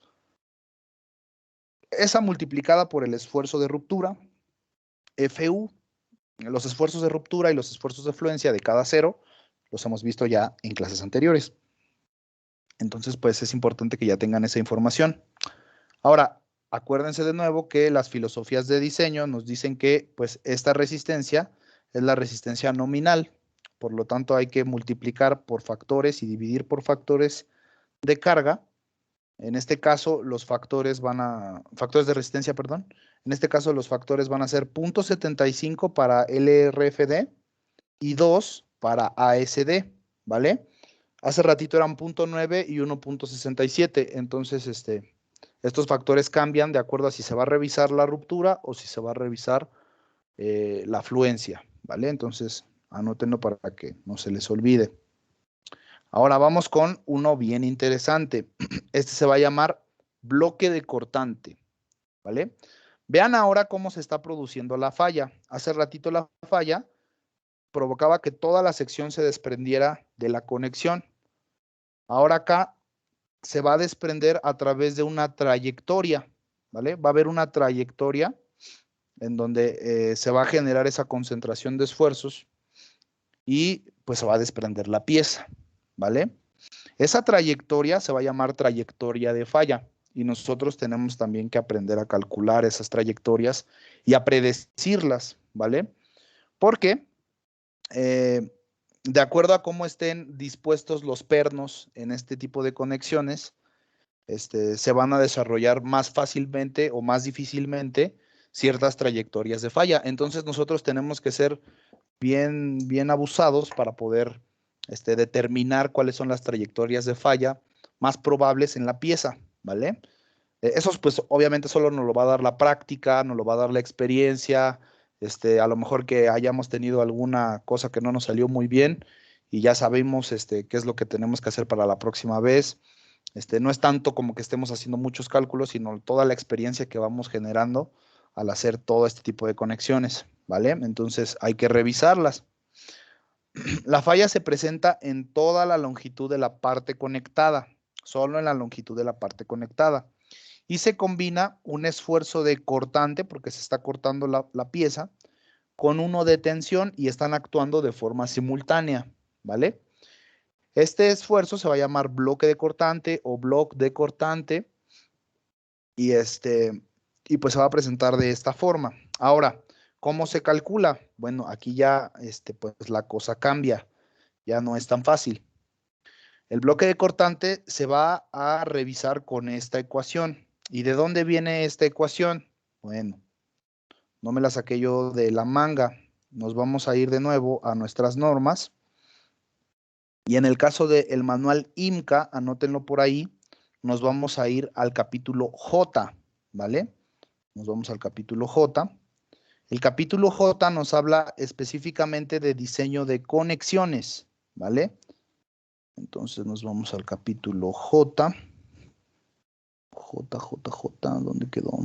Esa multiplicada por el esfuerzo de ruptura, FU, los esfuerzos de ruptura y los esfuerzos de fluencia de cada cero, los hemos visto ya en clases anteriores. Entonces, pues es importante que ya tengan esa información. Ahora, acuérdense de nuevo que las filosofías de diseño nos dicen que pues esta resistencia es la resistencia nominal, por lo tanto hay que multiplicar por factores y dividir por factores de carga. En este caso, factores de resistencia, perdón. En este caso, los factores van a ser 0.75 para LRFD y 2 para ASD, ¿vale? Hace ratito eran 0.9 y 1.67, entonces estos factores cambian de acuerdo a si se va a revisar la ruptura o si se va a revisar la fluencia, ¿vale? Entonces, anótenlo para que no se les olvide. Ahora vamos con uno bien interesante. Este se va a llamar bloque de cortante, ¿vale? Vean ahora cómo se está produciendo la falla. Hace ratito la falla provocaba que toda la sección se desprendiera de la conexión. Ahora acá se va a desprender a través de una trayectoria, ¿vale? Va a haber una trayectoria en donde se va a generar esa concentración de esfuerzos y pues se va a desprender la pieza, ¿vale? Esa trayectoria se va a llamar trayectoria de falla y nosotros tenemos también que aprender a calcular esas trayectorias y a predecirlas, ¿vale? Porque de acuerdo a cómo estén dispuestos los pernos en este tipo de conexiones, se van a desarrollar más fácilmente o más difícilmente ciertas trayectorias de falla. Entonces nosotros tenemos que ser bien abusados para poder determinar cuáles son las trayectorias de falla más probables en la pieza, ¿vale? Eso pues obviamente solo nos lo va a dar la práctica, nos lo va a dar la experiencia, a lo mejor que hayamos tenido alguna cosa que no nos salió muy bien y ya sabemos qué es lo que tenemos que hacer para la próxima vez. No es tanto como que estemos haciendo muchos cálculos, sino toda la experiencia que vamos generando al hacer todo este tipo de conexiones, ¿vale? Entonces hay que revisarlas. La falla se presenta en toda la longitud de la parte conectada, solo en la longitud de la parte conectada. Y se combina un esfuerzo de cortante, porque se está cortando la pieza, con uno de tensión y están actuando de forma simultánea, ¿vale? Este esfuerzo se va a llamar bloque de cortante o bloque de cortante y, y pues se va a presentar de esta forma. Ahora, ¿cómo se calcula? Bueno, aquí ya pues la cosa cambia, ya no es tan fácil. El bloque de cortante se va a revisar con esta ecuación. ¿Y de dónde viene esta ecuación? Bueno, no me la saqué yo de la manga. Nos vamos a ir de nuevo a nuestras normas. Y en el caso del manual IMCA, anótenlo por ahí, nos vamos a ir al capítulo J, ¿vale? Nos vamos al capítulo J. El capítulo J nos habla específicamente de diseño de conexiones, ¿vale? Entonces nos vamos al capítulo J. J, ¿dónde quedó?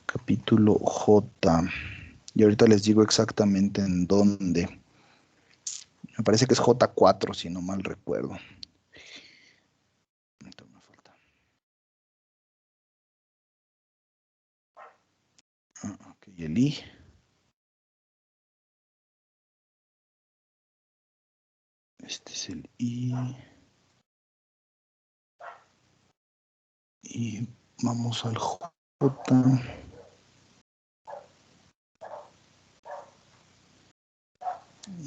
Capítulo J. Y ahorita les digo exactamente en dónde. Me parece que es J4, si no mal recuerdo. Entonces me falta. Ok, el I. Este es el I. Y vamos al J.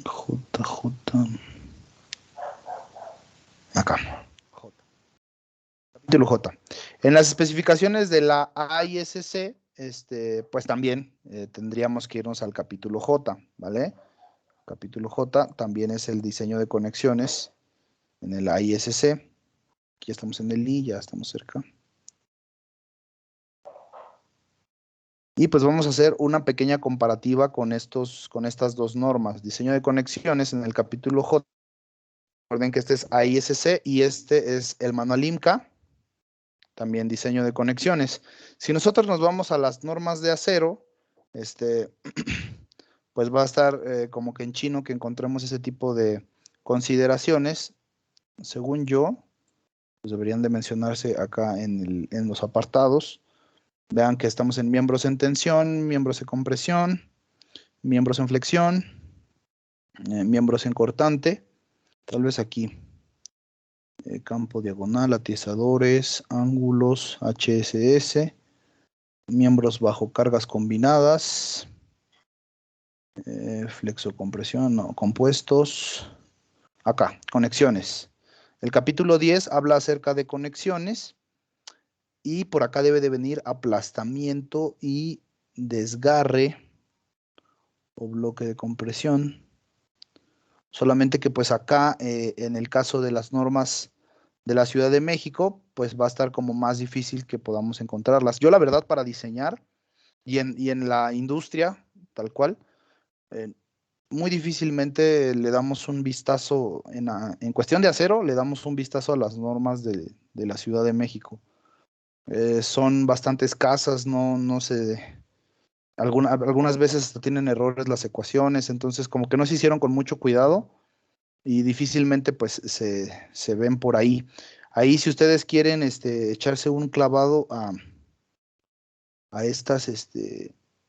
JJ. Acá. J. Capítulo J. En las especificaciones de la AISC, pues también tendríamos que irnos al capítulo J, ¿vale? Capítulo J también es el diseño de conexiones en el AISC. Aquí estamos en el I, ya estamos cerca. Y pues vamos a hacer una pequeña comparativa con estas dos normas. Diseño de conexiones en el capítulo J. Recuerden que este es AISC y este es el manual IMCA. También diseño de conexiones. Si nosotros nos vamos a las normas de acero, pues va a estar como que en chino que encontremos ese tipo de consideraciones. Según yo, pues deberían de mencionarse acá en los apartados. Vean que estamos en miembros en tensión, miembros en compresión, miembros en flexión, miembros en cortante. Tal vez aquí. Campo diagonal, atizadores, ángulos, HSS, miembros bajo cargas combinadas, flexocompresión, no, compuestos. Acá, conexiones. El capítulo 10 habla acerca de conexiones y por acá debe de venir aplastamiento y desgarre o bloque de compresión. Solamente que pues acá en el caso de las normas de la Ciudad de México, pues va a estar como más difícil que podamos encontrarlas. Yo la verdad para diseñar y en la industria, tal cual, eh, muy difícilmente le damos un vistazo, en cuestión de acero, le damos un vistazo a las normas de la Ciudad de México. Son bastante escasas, no sé, algunas veces hasta tienen errores las ecuaciones, entonces como que no se hicieron con mucho cuidado y difícilmente pues se ven por ahí. Ahí si ustedes quieren echarse un clavado a estas,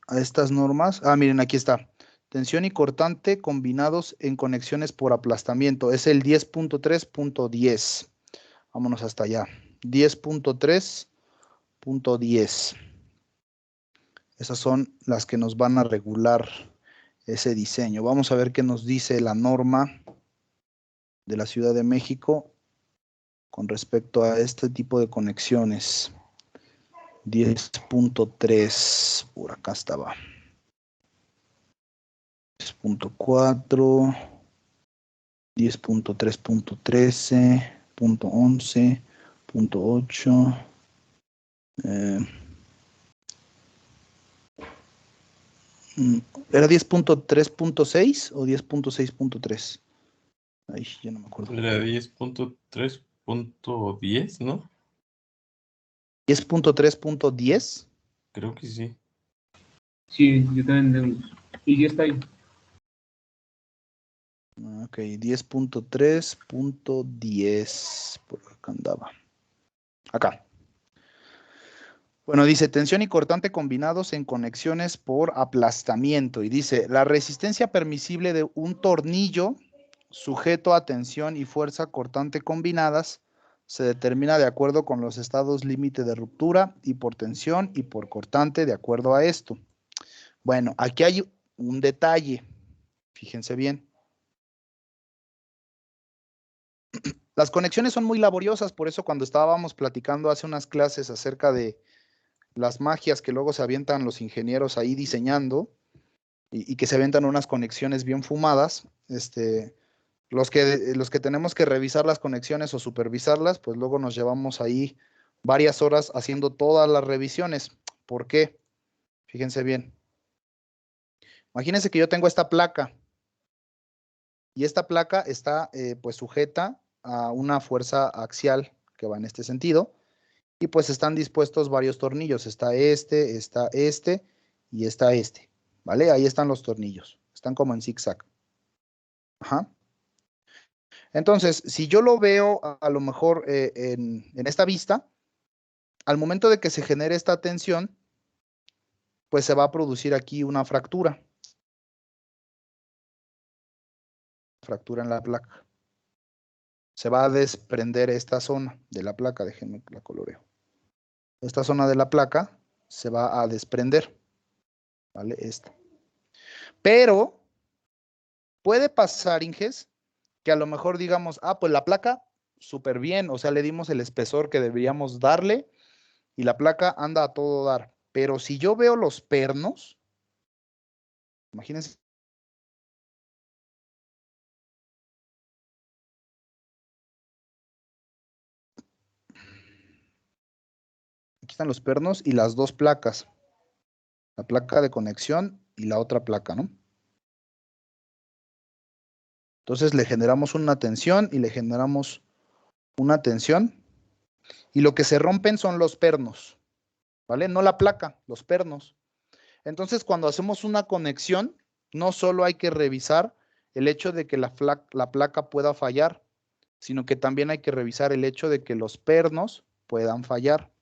a estas normas. Miren, aquí está. Tensión y cortante combinados en conexiones por aplastamiento. Es el 10.3.10. Vámonos hasta allá. 10.3.10. Esas son las que nos van a regular ese diseño. Vamos a ver qué nos dice la norma de la Ciudad de México con respecto a este tipo de conexiones. 10.3, por acá estaba. 10.4, 10.3.13, punto 11, punto 8. ¿Era 10.3.6 o 10.6.3? Ay, ya no me acuerdo. Era 10.3.10, ¿no? 10.3.10. Creo que sí. Sí, yo también tengo. Y ya está ahí. Ok, 10.3.10. Por acá andaba. Acá. Bueno, dice tensión y cortante combinados en conexiones por aplastamiento. Y dice, la resistencia permisible de un tornillo sujeto a tensión y fuerza cortante combinadas se determina de acuerdo con los estados límite de ruptura y por tensión y por cortante de acuerdo a esto. Bueno, aquí hay un detalle. Fíjense bien. Las conexiones son muy laboriosas, por eso cuando estábamos platicando hace unas clases acerca de las magias que luego se avientan los ingenieros ahí diseñando y que se avientan unas conexiones bien fumadas, los que tenemos que revisar las conexiones o supervisarlas, pues luego nos llevamos ahí varias horas haciendo todas las revisiones. ¿Por qué? Fíjense bien. Imagínense que yo tengo esta placa y esta placa está pues sujeta a una fuerza axial que va en este sentido y pues están dispuestos varios tornillos. Está este y está este. ¿Vale? Ahí están los tornillos. Están como en zigzag. Ajá. Entonces, si yo lo veo a lo mejor en esta vista, al momento de que se genere esta tensión, pues se va a producir aquí una fractura. Fractura en la placa. Se va a desprender esta zona de la placa. Déjenme la coloreo. Esta zona de la placa se va a desprender. ¿Vale? Esta. Pero puede pasar, Inges, que a lo mejor digamos, pues la placa, súper bien, o sea, le dimos el espesor que deberíamos darle y la placa anda a todo dar. Pero si yo veo los pernos, imagínense. Aquí están los pernos y las dos placas. La placa de conexión y la otra placa, ¿no? Entonces le generamos una tensión y le generamos una tensión. Y lo que se rompen son los pernos, ¿vale? No la placa, los pernos. Entonces, cuando hacemos una conexión, no solo hay que revisar el hecho de que la placa pueda fallar, sino que también hay que revisar el hecho de que los pernos puedan fallar,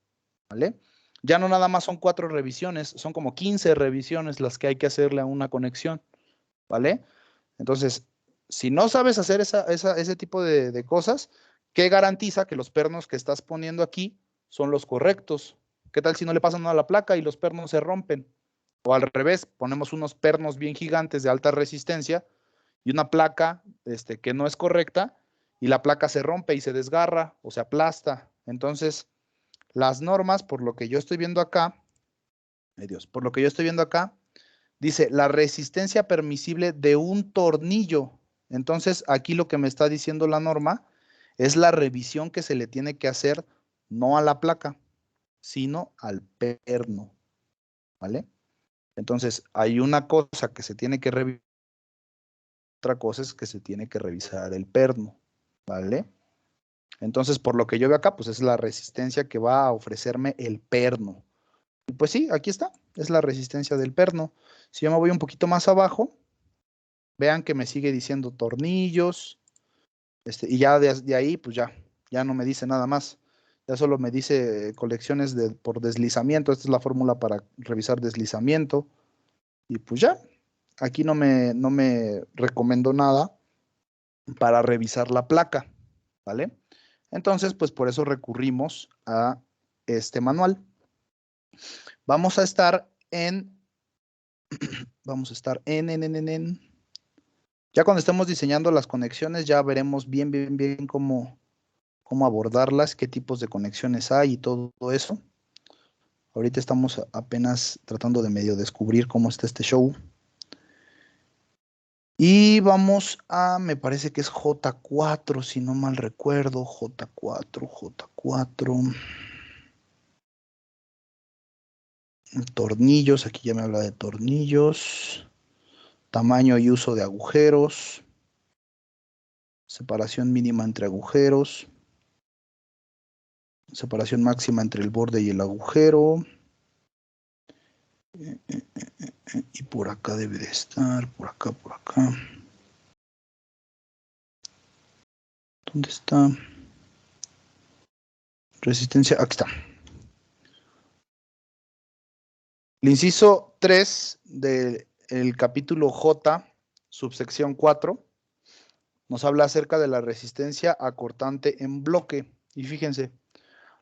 ¿vale? Ya no nada más son 4 revisiones, son como 15 revisiones las que hay que hacerle a una conexión, ¿vale? Entonces, si no sabes hacer ese tipo de cosas, ¿qué garantiza que los pernos que estás poniendo aquí son los correctos? ¿Qué tal si no le pasa nada a la placa y los pernos se rompen? O al revés, ponemos unos pernos bien gigantes de alta resistencia y una placa que no es correcta y la placa se rompe y se desgarra o se aplasta. Entonces, las normas, por lo que yo estoy viendo acá, por lo que yo estoy viendo acá, dice la resistencia permisible de un tornillo. Entonces, aquí lo que me está diciendo la norma es la revisión que se le tiene que hacer no a la placa, sino al perno, ¿vale? Entonces, hay una cosa que se tiene que revisar, otra cosa es que se tiene que revisar el perno, ¿vale? Entonces, por lo que yo veo acá, pues es la resistencia que va a ofrecerme el perno. Y pues sí, aquí está, es la resistencia del perno. Si yo me voy un poquito más abajo, vean que me sigue diciendo tornillos, y ya de ahí, pues ya no me dice nada más. Ya solo me dice colecciones por deslizamiento. Esta es la fórmula para revisar deslizamiento. Y pues ya, aquí no me recomendó nada para revisar la placa, ¿vale? Entonces, pues por eso recurrimos a este manual. Vamos a estar ya cuando estemos diseñando las conexiones, ya veremos bien cómo cómo abordarlas, qué tipos de conexiones hay y todo eso. Ahorita estamos apenas tratando de medio descubrir cómo está este show. Y vamos a, me parece que es J4, si no mal recuerdo, J4. Tornillos, aquí ya me habla de tornillos. Tamaño y uso de agujeros. Separación mínima entre agujeros. Separación máxima entre el borde y el agujero. Y por acá debe de estar, por acá. ¿Dónde está? Resistencia, aquí está. El inciso 3 del capítulo J, subsección 4, nos habla acerca de la resistencia a cortante en bloque. Y fíjense,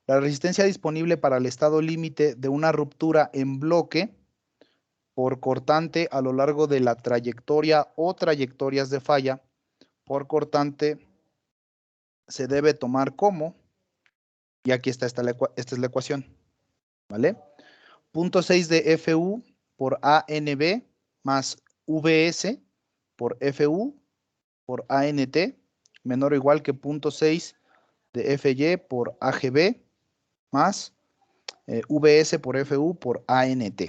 la resistencia disponible para el estado límite de una ruptura en bloque por cortante a lo largo de la trayectoria o trayectorias de falla por cortante se debe tomar como, y aquí está, esta es la ecuación, ¿vale? Punto 6 de FU por ANB más VS por FU por ANT menor o igual que punto 6 de FY por AGB más VS por FU por ANT.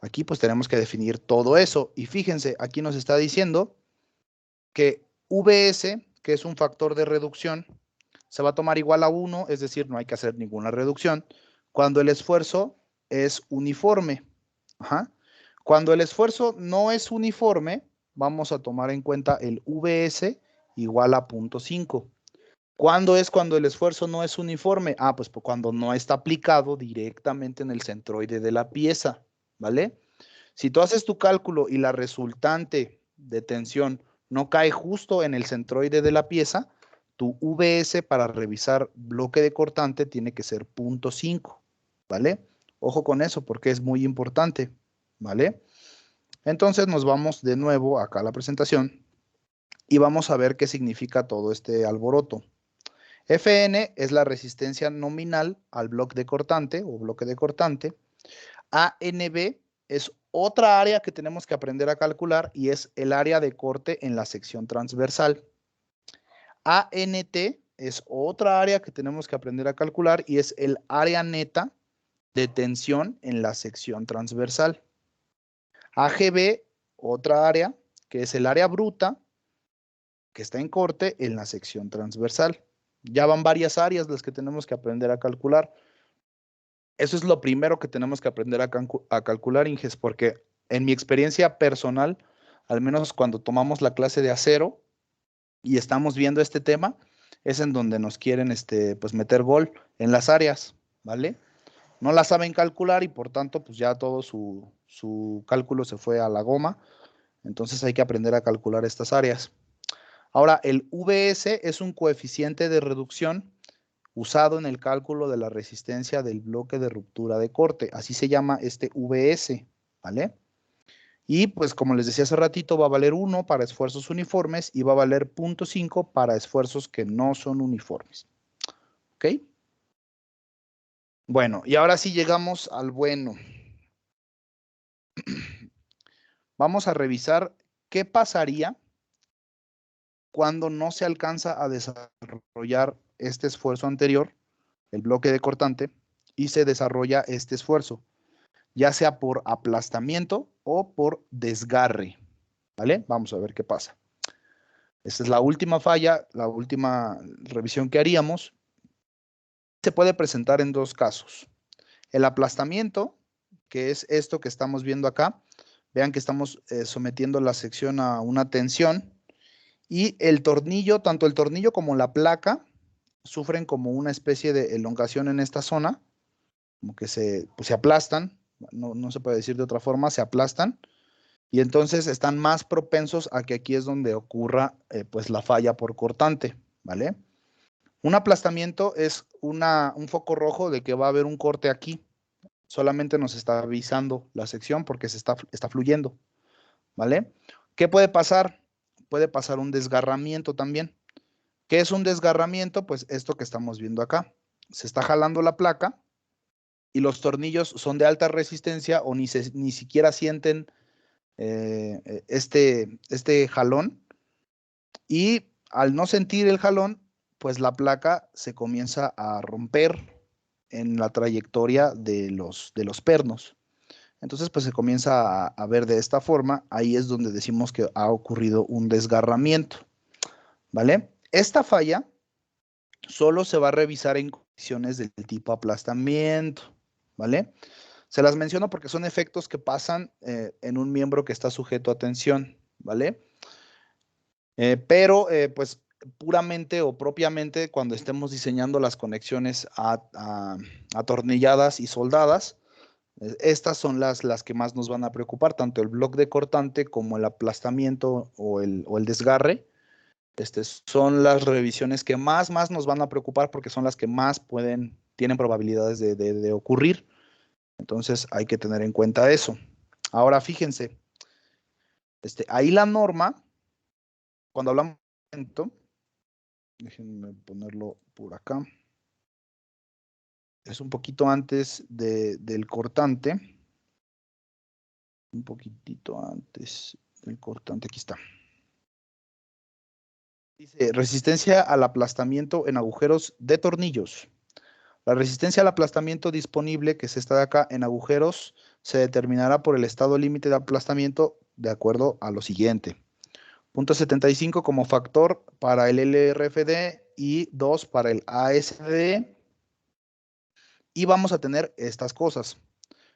Aquí pues tenemos que definir todo eso. Y fíjense, aquí nos está diciendo que VS, que es un factor de reducción, se va a tomar igual a 1, es decir, no hay que hacer ninguna reducción, cuando el esfuerzo es uniforme. Ajá. Cuando el esfuerzo no es uniforme, vamos a tomar en cuenta el VS igual a 0.5. ¿Cuándo es cuando el esfuerzo no es uniforme? Ah, pues cuando no está aplicado directamente en el centroide de la pieza, ¿vale? Si tú haces tu cálculo y la resultante de tensión no cae justo en el centroide de la pieza, tu VS para revisar bloque de cortante tiene que ser 0.5, ¿vale? Ojo con eso porque es muy importante, ¿vale? Entonces nos vamos de nuevo acá a la presentación y vamos a ver qué significa todo este alboroto. Fn es la resistencia nominal al bloque de cortante o bloque de cortante. ANB es otra área que tenemos que aprender a calcular y es el área de corte en la sección transversal. ANT es otra área que tenemos que aprender a calcular y es el área neta de tensión en la sección transversal. AGB, otra área, que es el área bruta que está en corte en la sección transversal. Ya van varias áreas las que tenemos que aprender a calcular. Eso es lo primero que tenemos que aprender a calcular, Inges, porque en mi experiencia personal, al menos cuando tomamos la clase de acero y estamos viendo este tema, es en donde nos quieren pues meter gol en las áreas, ¿vale? No la saben calcular y por tanto, pues ya todo su cálculo se fue a la goma. Entonces hay que aprender a calcular estas áreas. Ahora, el VS es un coeficiente de reducción usado en el cálculo de la resistencia del bloque de ruptura de corte. Así se llama este VS, ¿vale? Y pues como les decía hace ratito, va a valer 1 para esfuerzos uniformes y va a valer 0.5 para esfuerzos que no son uniformes. ¿Ok? Bueno, y ahora sí llegamos al bueno. Vamos a revisar qué pasaría cuando no se alcanza a desarrollar este esfuerzo anterior, el bloque de cortante, y se desarrolla este esfuerzo, ya sea por aplastamiento o por desgarre, ¿vale? Vamos a ver qué pasa. Esta es la última falla, la última revisión que haríamos. Se puede presentar en dos casos. El aplastamiento, que es esto que estamos viendo acá. Vean que estamos sometiendo la sección a una tensión. Y el tornillo, tanto el tornillo como la placa, sufren como una especie de elongación en esta zona, como que pues se aplastan, no se puede decir de otra forma, se aplastan, y entonces están más propensos a que aquí es donde ocurra pues la falla por cortante, ¿vale? Un aplastamiento es un foco rojo de que va a haber un corte aquí, solamente nos está avisando la sección porque está fluyendo, ¿vale? ¿Qué puede pasar? Puede pasar un desgarramiento también. ¿Qué es un desgarramiento? Pues esto que estamos viendo acá. Se está jalando la placa y los tornillos son de alta resistencia o ni siquiera sienten este jalón. Y al no sentir el jalón, pues la placa se comienza a romper en la trayectoria de los pernos. Entonces, pues se comienza a ver de esta forma. Ahí es donde decimos que ha ocurrido un desgarramiento, ¿vale? Esta falla solo se va a revisar en condiciones del tipo aplastamiento, ¿vale? Se las menciono porque son efectos que pasan en un miembro que está sujeto a tensión, ¿vale? Pero, pues, puramente o propiamente, cuando estemos diseñando las conexiones atornilladas y soldadas, estas son las que más nos van a preocupar, tanto el bloque de cortante como el aplastamiento o el desgarre. Son las revisiones que más nos van a preocupar porque son las que más tienen probabilidades de ocurrir. Entonces hay que tener en cuenta eso. Ahora fíjense, ahí la norma, cuando hablamos de esto, déjenme ponerlo por acá, es un poquito antes del cortante, un poquitito antes del cortante, aquí está. Dice, resistencia al aplastamiento en agujeros de tornillos. La resistencia al aplastamiento disponible, que es esta de acá, en agujeros, se determinará por el estado límite de aplastamiento de acuerdo a lo siguiente. Punto 75 como factor para el LRFD y 2 para el ASD. Y vamos a tener estas cosas.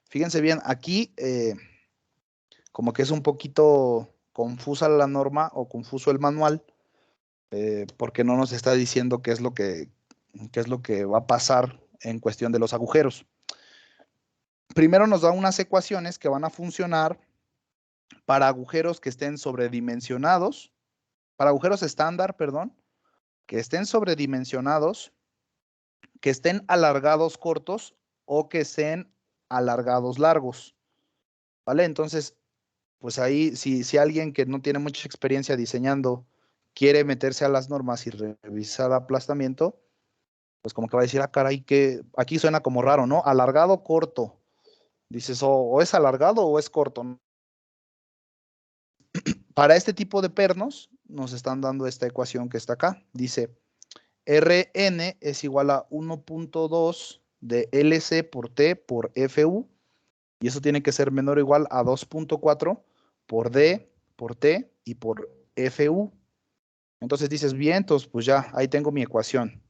Fíjense bien, aquí como que es un poquito confusa la norma o confuso el manual, porque no nos está diciendo qué es lo que va a pasar en cuestión de los agujeros. Primero nos da unas ecuaciones que van a funcionar para agujeros que estén sobredimensionados, para agujeros estándar, perdón, que estén sobredimensionados, que estén alargados cortos o que estén alargados largos, ¿vale? Entonces, pues ahí, si alguien que no tiene mucha experiencia diseñando quiere meterse a las normas y revisar aplastamiento, pues como que va a decir, ah, caray, que aquí suena como raro, ¿no? Alargado, corto. Dices, o es alargado o es corto, ¿no? Para este tipo de pernos, nos están dando esta ecuación que está acá. Dice, Rn es igual a 1.2 de LC por T por FU, y eso tiene que ser menor o igual a 2.4 por D por T y por FU. Entonces dices, bien, entonces pues ya, ahí tengo mi ecuación.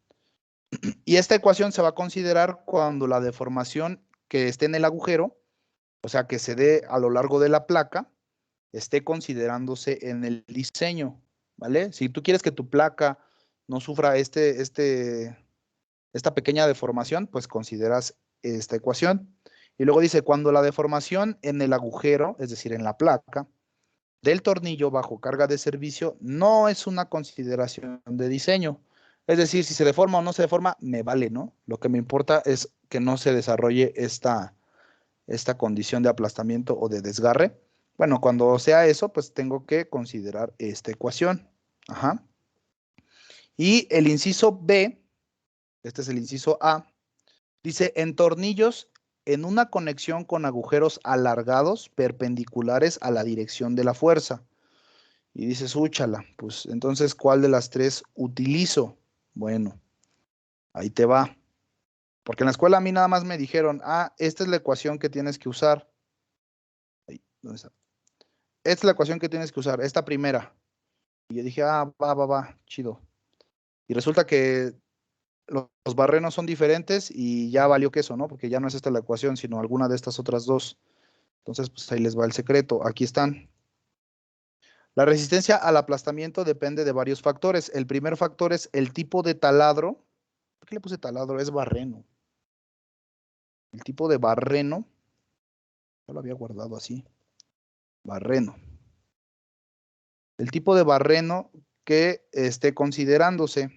Y esta ecuación se va a considerar cuando la deformación que esté en el agujero, o sea, que se dé a lo largo de la placa, esté considerándose en el diseño, ¿vale? Si tú quieres que tu placa no sufra esta pequeña deformación, pues consideras esta ecuación. Y luego dice, cuando la deformación en el agujero, es decir, en la placa, del tornillo bajo carga de servicio, no es una consideración de diseño. Es decir, si se deforma o no se deforma, me vale, ¿no? Lo que me importa es que no se desarrolle esta condición de aplastamiento o de desgarre. Bueno, cuando sea eso, pues tengo que considerar esta ecuación. Ajá. Y el inciso B, este es el inciso A, dice, en tornillos en una conexión con agujeros alargados perpendiculares a la dirección de la fuerza. Y dices, úchala, pues entonces, ¿cuál de las tres utilizo? Bueno, ahí te va. Porque en la escuela a mí nada más me dijeron, ah, esta es la ecuación que tienes que usar. Ahí, ¿dónde está? Esta es la ecuación que tienes que usar, esta primera. Y yo dije, ah, va, chido. Y resulta que los barrenos son diferentes y ya valió queso, ¿no? Porque ya no es esta la ecuación, sino alguna de estas otras dos. Entonces, pues ahí les va el secreto. Aquí están. La resistencia al aplastamiento depende de varios factores. El primer factor es el tipo de taladro. ¿Por qué le puse taladro? Es barreno. El tipo de barreno. Ya lo había guardado así. Barreno. El tipo de barreno que esté considerándose.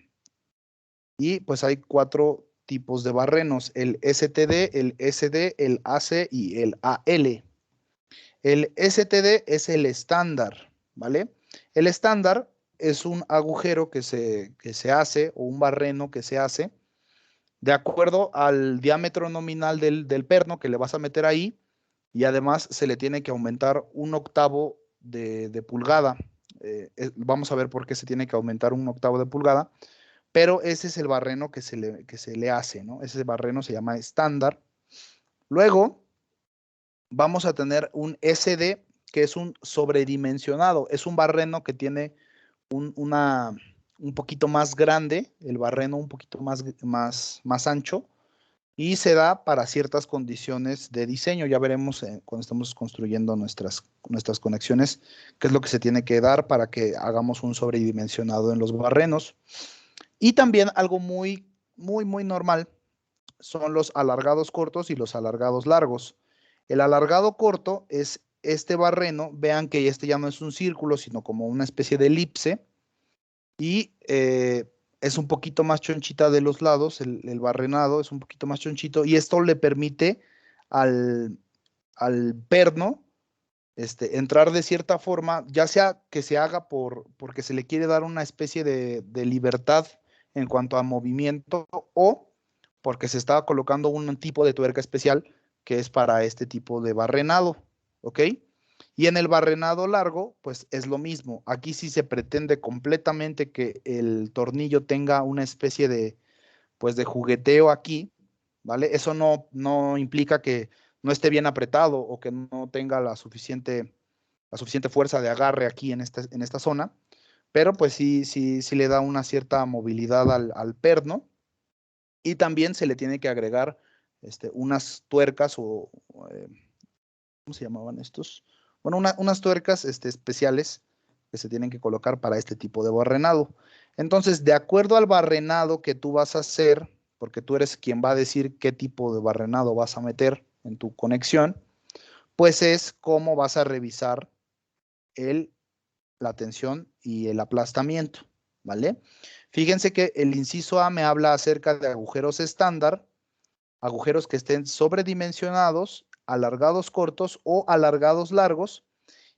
Y pues hay 4 tipos de barrenos, el STD, el SD, el AC y el AL. El STD es el estándar, ¿vale? El estándar es un agujero que se hace, o un barreno que se hace, de acuerdo al diámetro nominal del perno que le vas a meter ahí, y además se le tiene que aumentar 1/8 de pulgada. Vamos a ver por qué se tiene que aumentar 1/8 de pulgada, pero ese es el barreno que se le hace, ¿no? Ese barreno se llama estándar. Luego vamos a tener un SD, que es un sobredimensionado. Es un barreno que tiene un poquito más grande, el barreno un poquito más ancho, y se da para ciertas condiciones de diseño. Ya veremos cuando estamos construyendo nuestras conexiones, qué es lo que se tiene que dar para que hagamos un sobredimensionado en los barrenos. Y también algo muy, muy, muy normal son los alargados cortos y los alargados largos. El alargado corto es este barreno. Vean que este ya no es un círculo, sino como una especie de elipse, y es un poquito más chonchita de los lados. El barrenado es un poquito más chonchito, y esto le permite al perno entrar de cierta forma, ya sea que se haga porque se le quiere dar una especie de libertad en cuanto a movimiento, o porque se estaba colocando un tipo de tuerca especial que es para este tipo de barrenado, ¿ok? Y en el barrenado largo, pues es lo mismo. Aquí sí se pretende completamente que el tornillo tenga una especie pues de jugueteo aquí, ¿vale? Eso no implica que no esté bien apretado o que no tenga la suficiente fuerza de agarre aquí en esta zona, pero pues sí le da una cierta movilidad al perno. Y también se le tiene que agregar unas tuercas ¿cómo se llamaban estos? Bueno, unas tuercas especiales que se tienen que colocar para este tipo de barrenado. Entonces, de acuerdo al barrenado que tú vas a hacer, porque tú eres quien va a decir qué tipo de barrenado vas a meter en tu conexión, pues es cómo vas a revisar la tensión y el aplastamiento, ¿vale? Fíjense que el inciso A me habla acerca de agujeros estándar, agujeros que estén sobredimensionados, alargados cortos o alargados largos,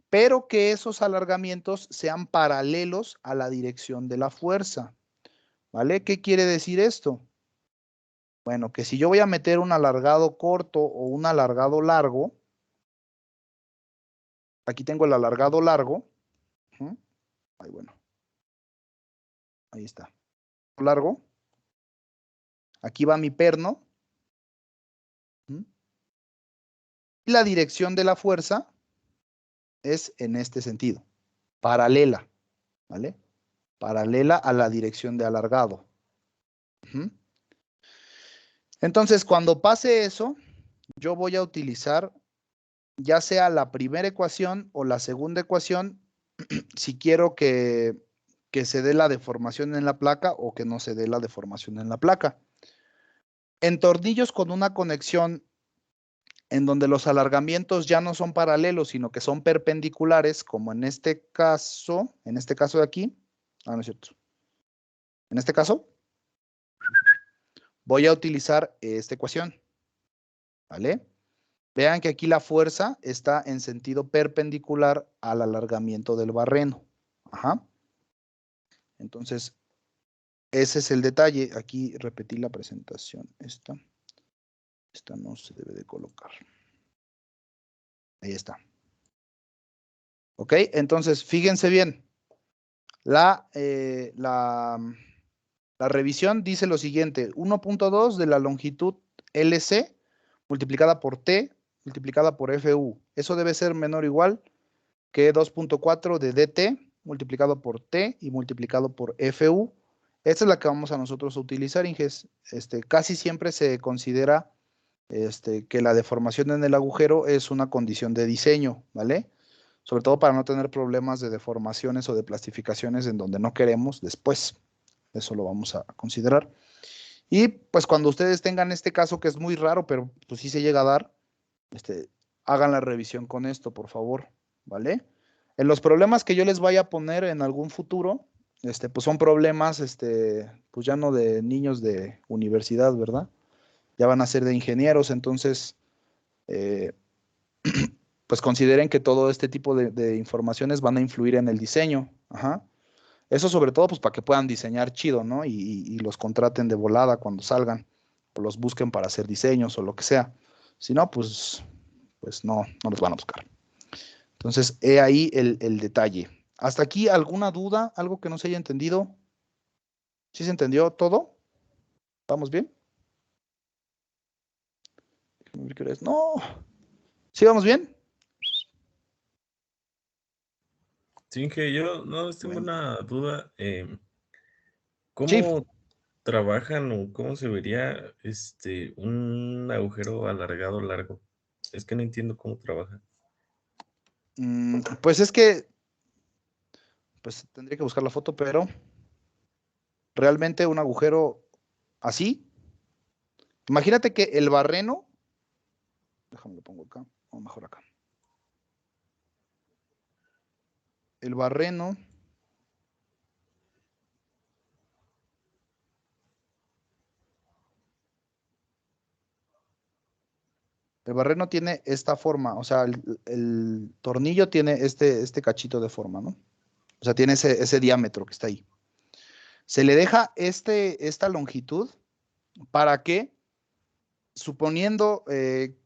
pero que esos alargamientos sean paralelos a la dirección de la fuerza, ¿vale? ¿Qué quiere decir esto? Bueno, que si yo voy a meter un alargado corto o un alargado largo, aquí tengo el alargado largo, ahí bueno, ahí está, largo, aquí va mi perno, y la dirección de la fuerza es en este sentido, paralela, ¿vale? Paralela a la dirección de alargado. Entonces, cuando pase eso, yo voy a utilizar ya sea la primera ecuación o la segunda ecuación si quiero que se dé la deformación en la placa o que no se dé la deformación en la placa. En tornillos con una conexión en donde los alargamientos ya no son paralelos, sino que son perpendiculares, como en este caso de aquí, no es cierto. En este caso, voy a utilizar esta ecuación, ¿vale? Vean que aquí la fuerza está en sentido perpendicular al alargamiento del barreno. Ajá. Entonces, ese es el detalle. Aquí repetí la presentación. Esta no se debe de colocar. Ahí está. Ok, entonces fíjense bien. La revisión dice lo siguiente: 1.2 de la longitud LC multiplicada por T multiplicada por FU. Eso debe ser menor o igual que 2.4 de DT multiplicado por T y multiplicado por FU. Esta es la que vamos a nosotros a utilizar, Inges. Casi siempre se considera que la deformación en el agujero es una condición de diseño, ¿vale? Sobre todo para no tener problemas de deformaciones o de plastificaciones en donde no queremos después. Eso lo vamos a considerar. Y pues cuando ustedes tengan este caso, que es muy raro, pero pues sí se llega a dar, hagan la revisión con esto, por favor, ¿vale? En los problemas que yo les vaya a poner en algún futuro, pues son problemas, pues ya no de niños de universidad, ¿verdad? Ya van a ser de ingenieros. Entonces, pues consideren que todo este tipo de informaciones van a influir en el diseño. Ajá. Eso sobre todo pues para que puedan diseñar chido, ¿no? Y los contraten de volada cuando salgan, o los busquen para hacer diseños o lo que sea. Si no, pues no los van a buscar. Entonces, he ahí el detalle. ¿Hasta aquí alguna duda? ¿Algo que no se haya entendido? ¿Sí se entendió todo? ¿Vamos bien? No. ¿Sí vamos bien? Sí, Inge, yo no tengo Bueno. una duda. Sí. ¿Cómo trabajan o cómo se vería un agujero alargado largo? Es que no entiendo cómo trabaja. Pues es que, pues tendría que buscar la foto, pero realmente un agujero así. Imagínate que el barreno, déjame lo pongo acá, o mejor acá. El barreno tiene esta forma, o sea, el tornillo tiene este cachito de forma, ¿no? O sea, tiene ese diámetro que está ahí. Se le deja esta longitud para que, suponiendo que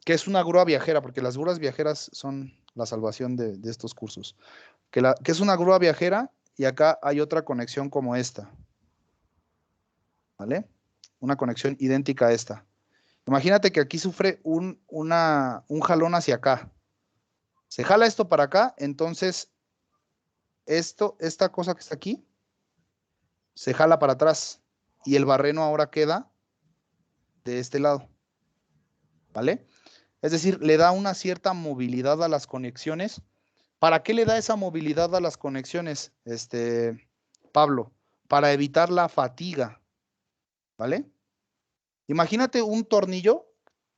es una grúa viajera, porque las grúas viajeras son la salvación de estos cursos, que es una grúa viajera y acá hay otra conexión como esta, ¿vale? Una conexión idéntica a esta. Imagínate que aquí sufre un jalón hacia acá. Se jala esto para acá, entonces esta cosa que está aquí, se jala para atrás y el barreno ahora queda de este lado, ¿vale? Es decir, le da una cierta movilidad a las conexiones. ¿Para qué le da esa movilidad a las conexiones, Pablo? Para evitar la fatiga, ¿vale? Imagínate un tornillo,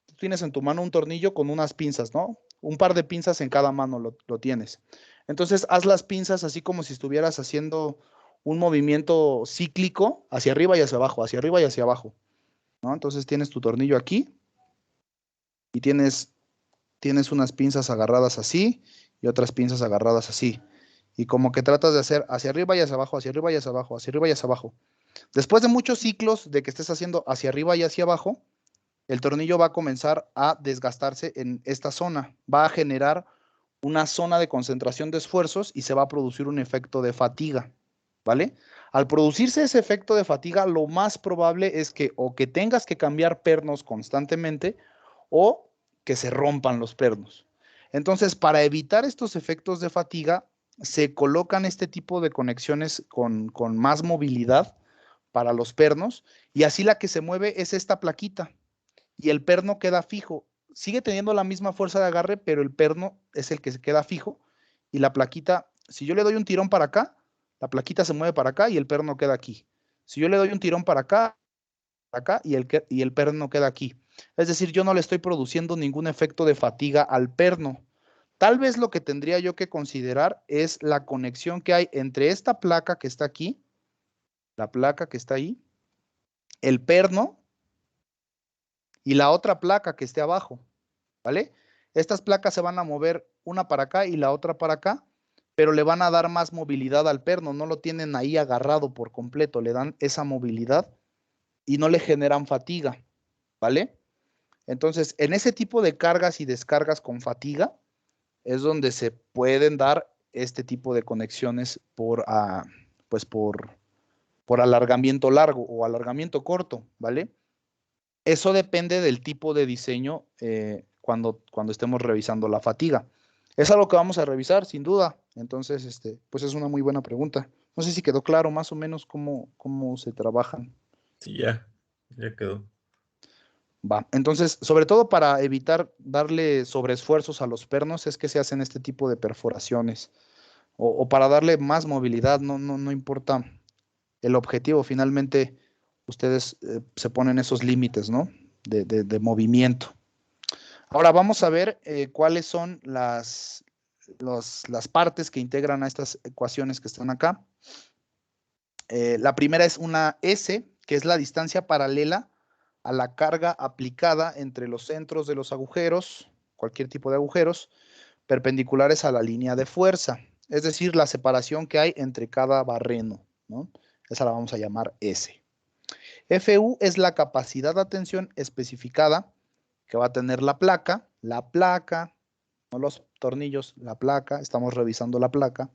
tú tienes en tu mano un tornillo con unas pinzas, ¿no? Un par de pinzas en cada mano lo tienes. Entonces, haz las pinzas así como si estuvieras haciendo un movimiento cíclico hacia arriba y hacia abajo, hacia arriba y hacia abajo, ¿no? Entonces tienes tu tornillo aquí y tienes unas pinzas agarradas así y otras pinzas agarradas así. Y como que tratas de hacer hacia arriba y hacia abajo, hacia arriba y hacia abajo, hacia arriba y hacia abajo. Después de muchos ciclos de que estés haciendo hacia arriba y hacia abajo, el tornillo va a comenzar a desgastarse en esta zona. Va a generar una zona de concentración de esfuerzos y se va a producir un efecto de fatiga, ¿vale? Al producirse ese efecto de fatiga, lo más probable es que o que tengas que cambiar pernos constantemente o que se rompan los pernos. Entonces, para evitar estos efectos de fatiga, se colocan este tipo de conexiones con más movilidad para los pernos y así la que se mueve es esta plaquita y el perno queda fijo. Sigue teniendo la misma fuerza de agarre, pero el perno es el que se queda fijo y la plaquita, si yo le doy un tirón para acá, la plaquita se mueve para acá y el perno queda aquí. Si yo le doy un tirón para acá y el perno queda aquí. Es decir, yo no le estoy produciendo ningún efecto de fatiga al perno. Tal vez lo que tendría yo que considerar es la conexión que hay entre esta placa que está aquí, la placa que está ahí, el perno y la otra placa que esté abajo, ¿vale? Estas placas se van a mover una para acá y la otra para acá, pero le van a dar más movilidad al perno, no lo tienen ahí agarrado por completo, le dan esa movilidad y no le generan fatiga, ¿vale? Entonces, en ese tipo de cargas y descargas con fatiga es donde se pueden dar este tipo de conexiones pues por alargamiento largo o alargamiento corto, ¿vale? Eso depende del tipo de diseño cuando estemos revisando la fatiga. Es algo que vamos a revisar, sin duda. Entonces, pues es una muy buena pregunta. No sé si quedó claro más o menos cómo se trabajan. Sí, ya quedó. Va. Entonces, sobre todo para evitar darle sobreesfuerzos a los pernos, es que se hacen este tipo de perforaciones. O para darle más movilidad, no importa el objetivo. Finalmente, ustedes se ponen esos límites, ¿no? De movimiento. Ahora vamos a ver cuáles son las partes que integran a estas ecuaciones que están acá. La primera es una S, que es la distancia paralela a la carga aplicada entre los centros de los agujeros, cualquier tipo de agujeros, perpendiculares a la línea de fuerza. es decir, la separación que hay entre cada barreno, ¿no? Esa la vamos a llamar S. FU es la capacidad de atención especificada que va a tener la placa, no los tornillos, la placa, estamos revisando la placa.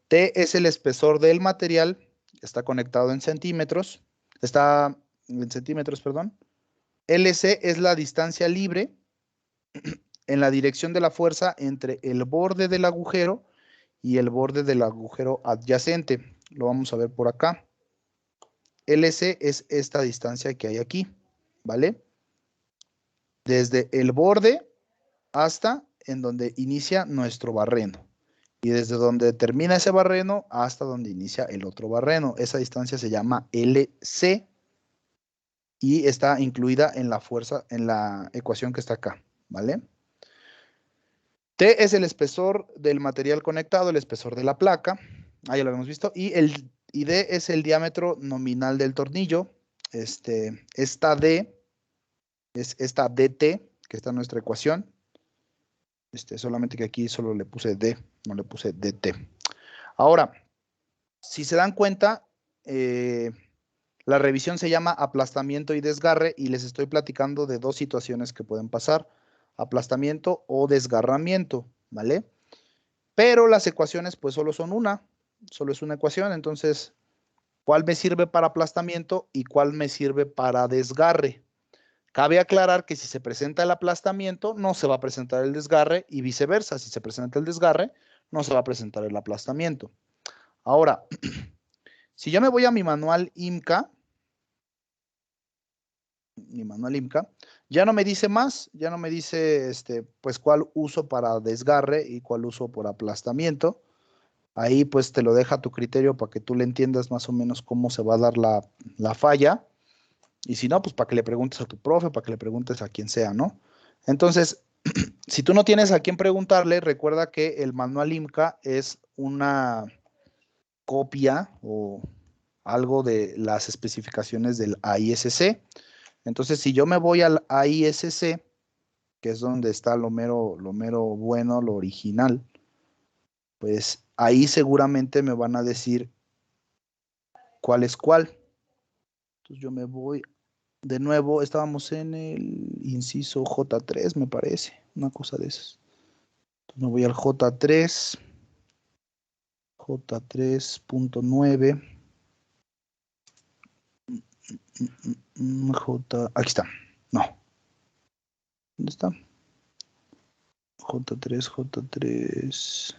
T es el espesor del material, está conectado en centímetros, perdón. LC es la distancia libre en la dirección de la fuerza entre el borde del agujero y el borde del agujero adyacente. Lo vamos a ver por acá. LC es esta distancia que hay aquí, ¿vale? Desde el borde hasta en donde inicia nuestro barreno. Y desde donde termina ese barreno hasta donde inicia el otro barreno. Esa distancia se llama LC y está incluida en la fuerza, en la ecuación que está acá, ¿vale? T es el espesor del material conectado, el espesor de la placa. Ahí lo hemos visto. Y D es el diámetro nominal del tornillo. Esta D es esta DT, que está en nuestra ecuación. Solamente que aquí solo le puse D, no le puse DT. Ahora, si se dan cuenta, la revisión se llama aplastamiento y desgarre y les estoy platicando de dos situaciones que pueden pasar, aplastamiento o desgarramiento, ¿vale? Pero las ecuaciones pues solo son solo es una ecuación, entonces, ¿cuál me sirve para aplastamiento y cuál me sirve para desgarre? Cabe aclarar que si se presenta el aplastamiento, no se va a presentar el desgarre y viceversa, si se presenta el desgarre, no se va a presentar el aplastamiento. Ahora, si yo me voy a mi manual IMCA, ya no me dice más, ya no me dice pues cuál uso para desgarre y cuál uso por aplastamiento. Ahí pues te lo deja a tu criterio para que tú le entiendas más o menos cómo se va a dar la falla. Y si no, pues para que le preguntes a tu profe, para que le preguntes a quien sea, ¿no? Entonces, si tú no tienes a quién preguntarle, recuerda que el manual IMCA es una copia o algo de las especificaciones del AISC. Entonces, si yo me voy al AISC, que es donde está lo mero bueno, lo original, pues ahí seguramente me van a decir cuál es cuál. Entonces yo me voy de nuevo, estábamos en el inciso J3, me parece, una cosa de esas. Entonces me voy al J3, J3.9, aquí está, no, ¿dónde está? J3,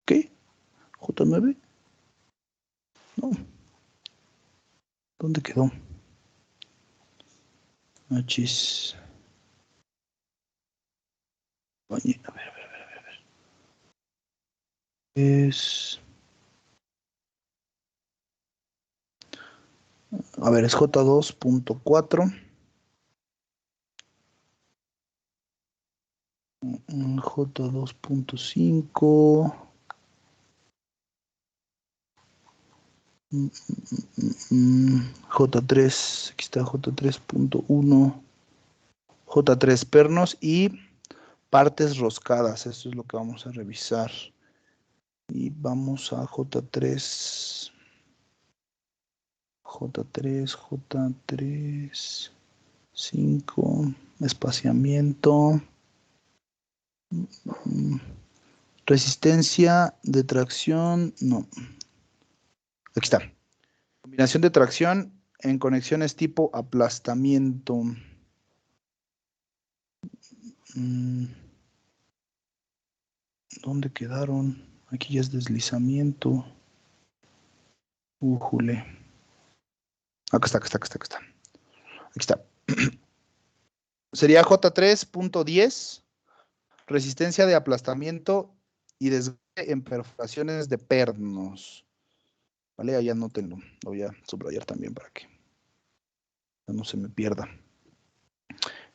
¿qué? ¿J9? No, ¿dónde quedó? Achis. A ver. A ver, es J2.4. J2.5. J3, aquí está J3.1. J3 pernos y partes roscadas. Esto es lo que vamos a revisar. Y vamos a J3. J3, 5. Espaciamiento. Resistencia de tracción. No. Aquí está. Combinación de tracción en conexiones tipo aplastamiento. ¿Dónde quedaron? Aquí ya es deslizamiento. Újule. Acá está. Aquí está. Sería J3.10. Resistencia de aplastamiento y desgaste en perforaciones de pernos. Vale, ahí anótenlo. Lo voy a subrayar también para que no se me pierda.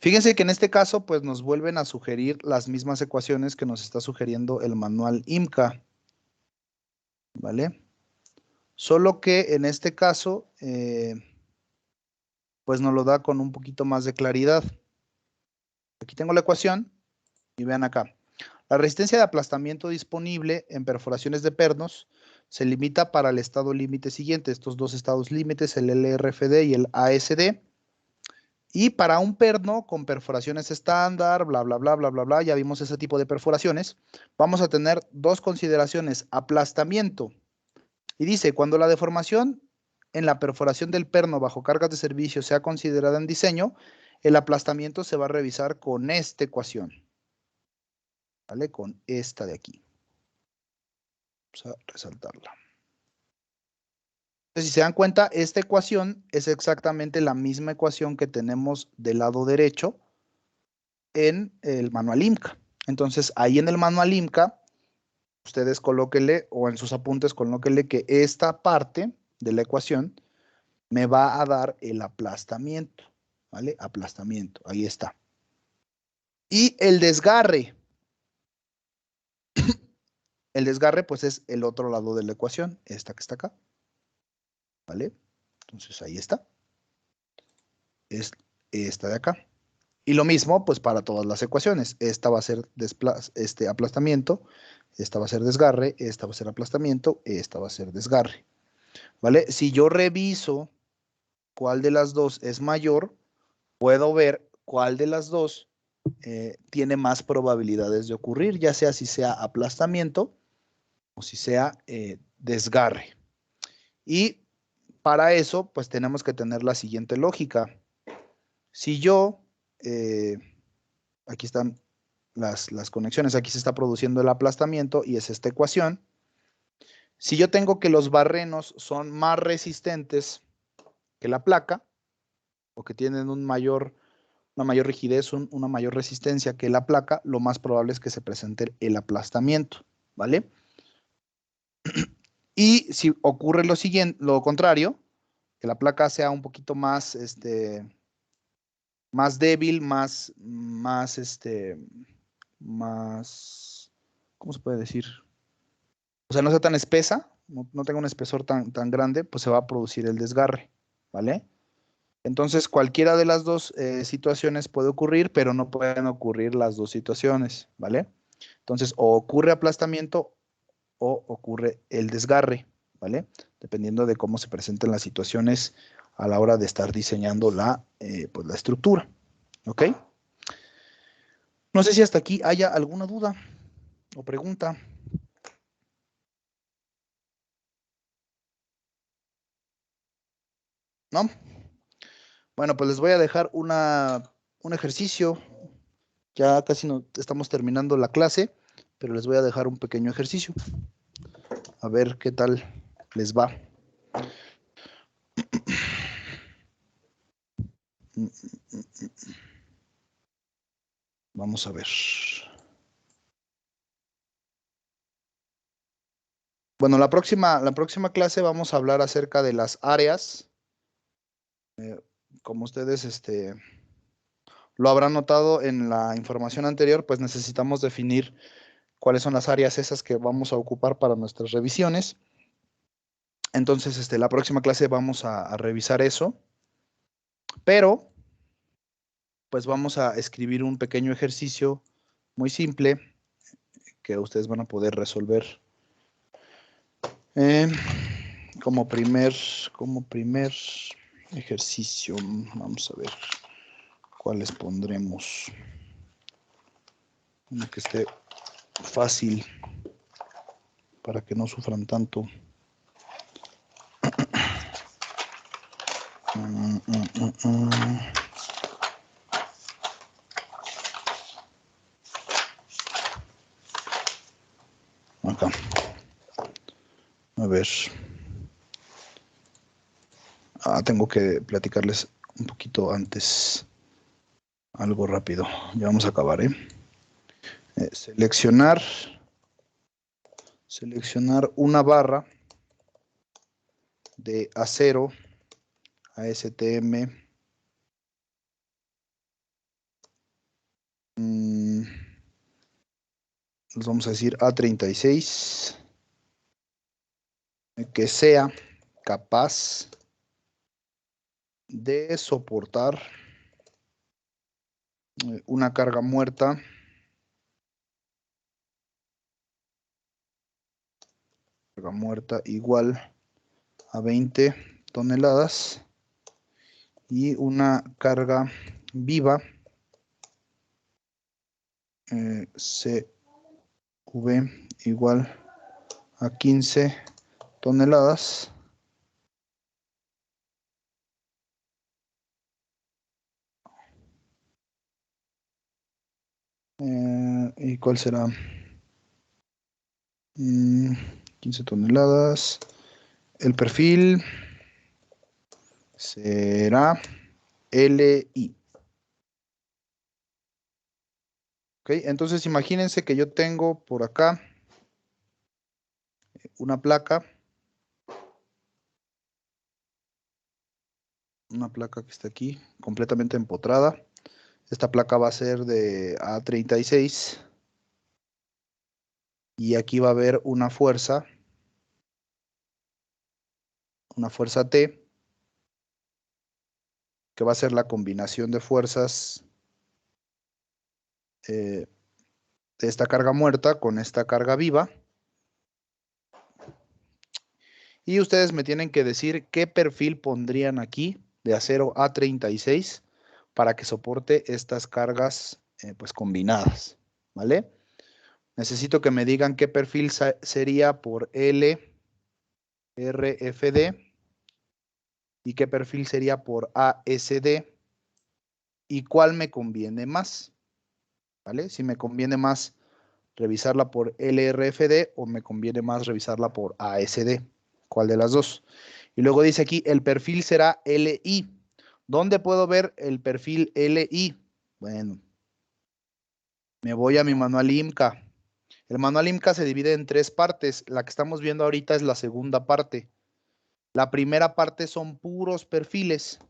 Fíjense que en este caso, pues nos vuelven a sugerir las mismas ecuaciones que nos está sugiriendo el manual IMCA. ¿Vale? Solo que en este caso, pues nos lo da con un poquito más de claridad. Aquí tengo la ecuación y vean acá. La resistencia de aplastamiento disponible en perforaciones de pernos se limita para el estado límite siguiente, estos dos estados límites, el LRFD y el ASD. Y para un perno con perforaciones estándar, bla, bla, bla, bla, bla, bla, ya vimos ese tipo de perforaciones, vamos a tener dos consideraciones, aplastamiento. Y dice, cuando la deformación en la perforación del perno bajo cargas de servicio sea considerada en diseño, el aplastamiento se va a revisar con esta ecuación, ¿vale? Con esta de aquí. Vamos a resaltarla. Entonces, si se dan cuenta, esta ecuación es exactamente la misma ecuación que tenemos del lado derecho en el manual IMCA. Entonces, ahí en el manual IMCA, ustedes colóquenle, o en sus apuntes colóquenle que esta parte de la ecuación me va a dar el aplastamiento, ¿vale? Aplastamiento, ahí está. Y el desgarre, pues es el otro lado de la ecuación, esta que está acá, ¿vale? Entonces, ahí está. Es esta de acá. Y lo mismo, pues para todas las ecuaciones. Esta va a ser aplastamiento, esta va a ser desgarre, esta va a ser aplastamiento, esta va a ser desgarre. ¿Vale? Si yo reviso cuál de las dos es mayor, puedo ver cuál de las dos tiene más probabilidades de ocurrir, ya sea si sea aplastamiento o si sea desgarre. Y para eso, pues tenemos que tener la siguiente lógica. Si yo, aquí están las conexiones, aquí se está produciendo el aplastamiento y es esta ecuación. Si yo tengo que los barrenos son más resistentes que la placa, o que tienen una mayor rigidez, una mayor resistencia que la placa, lo más probable es que se presente el aplastamiento, ¿vale? Y si ocurre lo siguiente, lo contrario, que la placa sea un poquito más, más débil, más, ¿cómo se puede decir? O sea, no sea tan espesa, no tenga un espesor tan grande, pues se va a producir el desgarre, ¿vale? Entonces, cualquiera de las dos situaciones puede ocurrir, pero no pueden ocurrir las dos situaciones, ¿vale? Entonces, o ocurre aplastamiento o ocurre el desgarre, ¿vale? Dependiendo de cómo se presenten las situaciones a la hora de estar diseñando pues la estructura, ¿ok? No sé si hasta aquí haya alguna duda o pregunta. ¿No? Bueno, pues les voy a dejar un ejercicio. Ya casi no estamos terminando la clase, pero les voy a dejar un pequeño ejercicio. A ver qué tal les va. Vamos a ver. Bueno, la próxima clase vamos a hablar acerca de las áreas. Como ustedes lo habrán notado en la información anterior, pues necesitamos definir cuáles son las áreas esas que vamos a ocupar para nuestras revisiones. Entonces, la próxima clase vamos a revisar eso, pero pues vamos a escribir un pequeño ejercicio muy simple que ustedes van a poder resolver eh, como primer ejercicio. Vamos a ver cuáles pondremos. Uno que esté fácil para que no sufran tanto. Acá. A ver. Tengo que platicarles un poquito antes. Algo rápido. Ya vamos a acabar, ¿eh? Seleccionar una barra de acero ASTM. Les vamos a decir A36, que sea capaz de soportar una carga muerta igual a 20 toneladas y una carga viva CV igual a 15 toneladas. ¿Y cuál será? 15 toneladas. El perfil será LI. Ok, entonces imagínense que yo tengo por acá una placa que está aquí, completamente empotrada. Esta placa va a ser de A36 y aquí va a haber una fuerza T, que va a ser la combinación de fuerzas de esta carga muerta con esta carga viva. Y ustedes me tienen que decir qué perfil pondrían aquí de acero A36 para que soporte estas cargas pues combinadas, ¿vale? Necesito que me digan qué perfil sería por LRFD y qué perfil sería por ASD y cuál me conviene más, ¿vale? Si me conviene más revisarla por LRFD o me conviene más revisarla por ASD, ¿cuál de las dos? Y luego dice aquí, el perfil será LI. ¿Dónde puedo ver el perfil LI? Bueno, me voy a mi manual IMCA. El manual IMCA se divide en 3 partes. La que estamos viendo ahorita es la segunda parte. La primera parte son puros perfiles,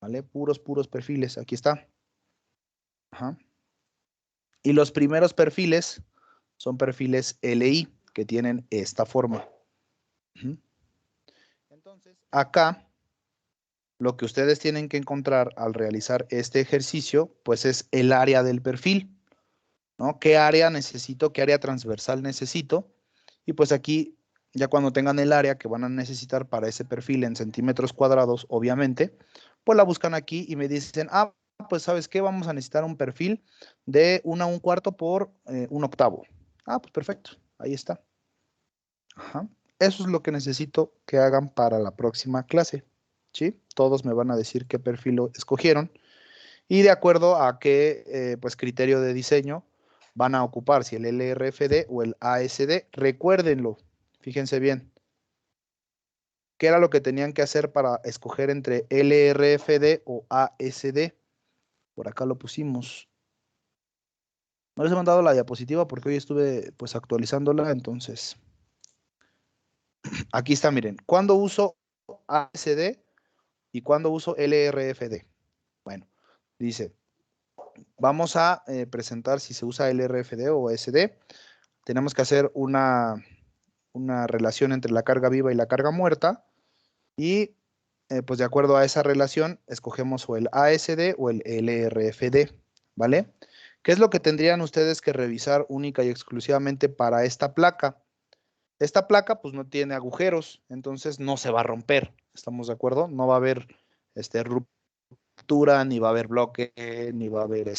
¿vale? Puros perfiles. Aquí está. Ajá. Y los primeros perfiles son perfiles LI, que tienen esta forma. Ujú. Entonces, acá, lo que ustedes tienen que encontrar al realizar este ejercicio, pues es el área del perfil, ¿no? ¿Qué área necesito? ¿Qué área transversal necesito? Y pues aquí, ya cuando tengan el área que van a necesitar para ese perfil en centímetros cuadrados, obviamente, pues la buscan aquí y me dicen, ah, pues ¿sabes qué? Vamos a necesitar un perfil de 1 a 1/4 por 1/8. Ah, pues perfecto, ahí está. Ajá. Eso es lo que necesito que hagan para la próxima clase, ¿sí? Todos me van a decir qué perfil escogieron y de acuerdo a qué pues, criterio de diseño van a ocupar, si el LRFD o el ASD. Recuérdenlo, fíjense bien. ¿Qué era lo que tenían que hacer para escoger entre LRFD o ASD? Por acá lo pusimos. No les he mandado la diapositiva porque hoy estuve pues actualizándola, entonces aquí está, miren. ¿Cuándo uso ASD y cuándo uso LRFD? Bueno, dice, vamos a presentar si se usa LRFD o ASD. Tenemos que hacer una relación entre la carga viva y la carga muerta y pues de acuerdo a esa relación escogemos o el ASD o el LRFD, ¿vale? ¿Qué es lo que tendrían ustedes que revisar única y exclusivamente para esta placa? Esta placa pues no tiene agujeros, entonces no se va a romper, ¿estamos de acuerdo? No va a haber ruptura, ni va a haber bloque, ni va a haber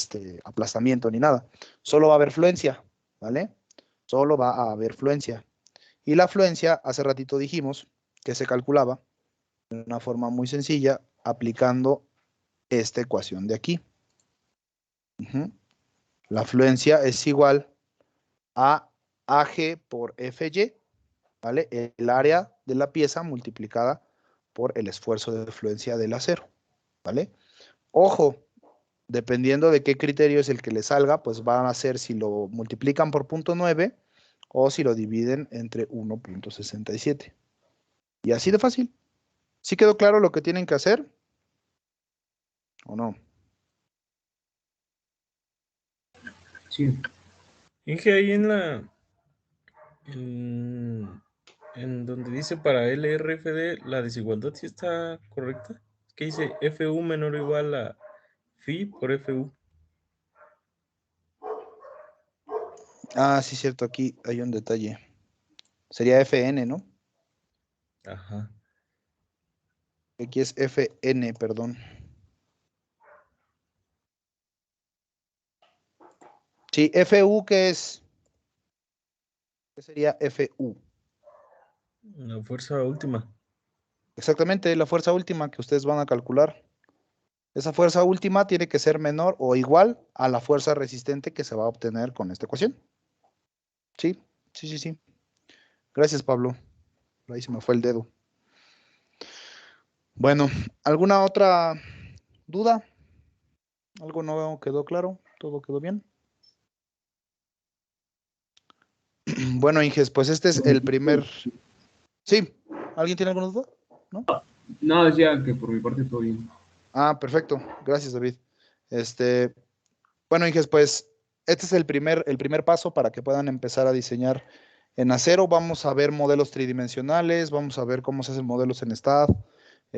aplastamiento, ni nada. Solo va a haber fluencia, ¿vale? Solo va a haber fluencia. Y la fluencia, hace ratito dijimos que se calculaba de una forma muy sencilla aplicando esta ecuación de aquí. La fluencia es igual a AG por FY, ¿vale? El área de la pieza multiplicada por el esfuerzo de fluencia del acero, ¿vale? Ojo, dependiendo de qué criterio es el que le salga, pues van a ser si lo multiplican por 0.9 o si lo dividen entre 1.67. Y así de fácil. ¿Sí quedó claro lo que tienen que hacer? ¿O no? Sí, Inge, ahí en donde dice para LRFD, la desigualdad sí está correcta. Es que dice FU menor o igual a Phi por FU. Ah, sí, cierto, aquí hay un detalle. Sería FN, ¿no? Ajá. Aquí es FN, perdón. Sí, FU, ¿qué es? ¿Qué sería FU? La fuerza última. Exactamente, la fuerza última que ustedes van a calcular. Esa fuerza última tiene que ser menor o igual a la fuerza resistente que se va a obtener con esta ecuación. Sí, sí, sí, sí. Gracias, Pablo. Ahí se me fue el dedo. Bueno, ¿alguna otra duda? ¿Algo no quedó claro? ¿Todo quedó bien? Bueno, Inges, pues este es el primer... Sí, ¿alguien tiene alguna duda? ¿No? No, decía que por mi parte todo bien. Ah, perfecto. Gracias, David. Bueno, Inges, pues este es el primer paso para que puedan empezar a diseñar en acero. Vamos a ver modelos tridimensionales, vamos a ver cómo se hacen modelos en STAAD,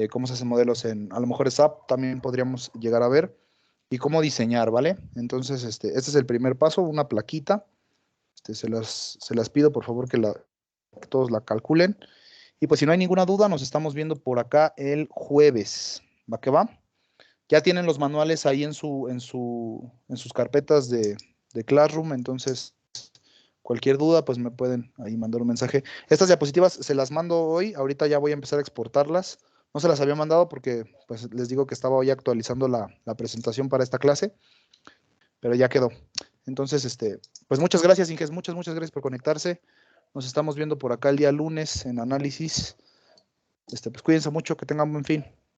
cómo se hacen modelos en, a lo mejor SAP también podríamos llegar a ver, y cómo diseñar, ¿vale? Entonces, este es el primer paso, una plaquita. Se las pido, por favor, que todos la calculen. Y pues si no hay ninguna duda, nos estamos viendo por acá el jueves. ¿Va que va? Ya tienen los manuales ahí en sus carpetas de Classroom, entonces cualquier duda, pues me pueden ahí mandar un mensaje. Estas diapositivas se las mando hoy, ahorita ya voy a empezar a exportarlas. No se las había mandado porque pues les digo que estaba hoy actualizando la presentación para esta clase, pero ya quedó. Entonces, pues muchas gracias, Inges, muchas gracias por conectarse. Nos estamos viendo por acá el día lunes en análisis. Pues cuídense mucho, que tengan buen fin.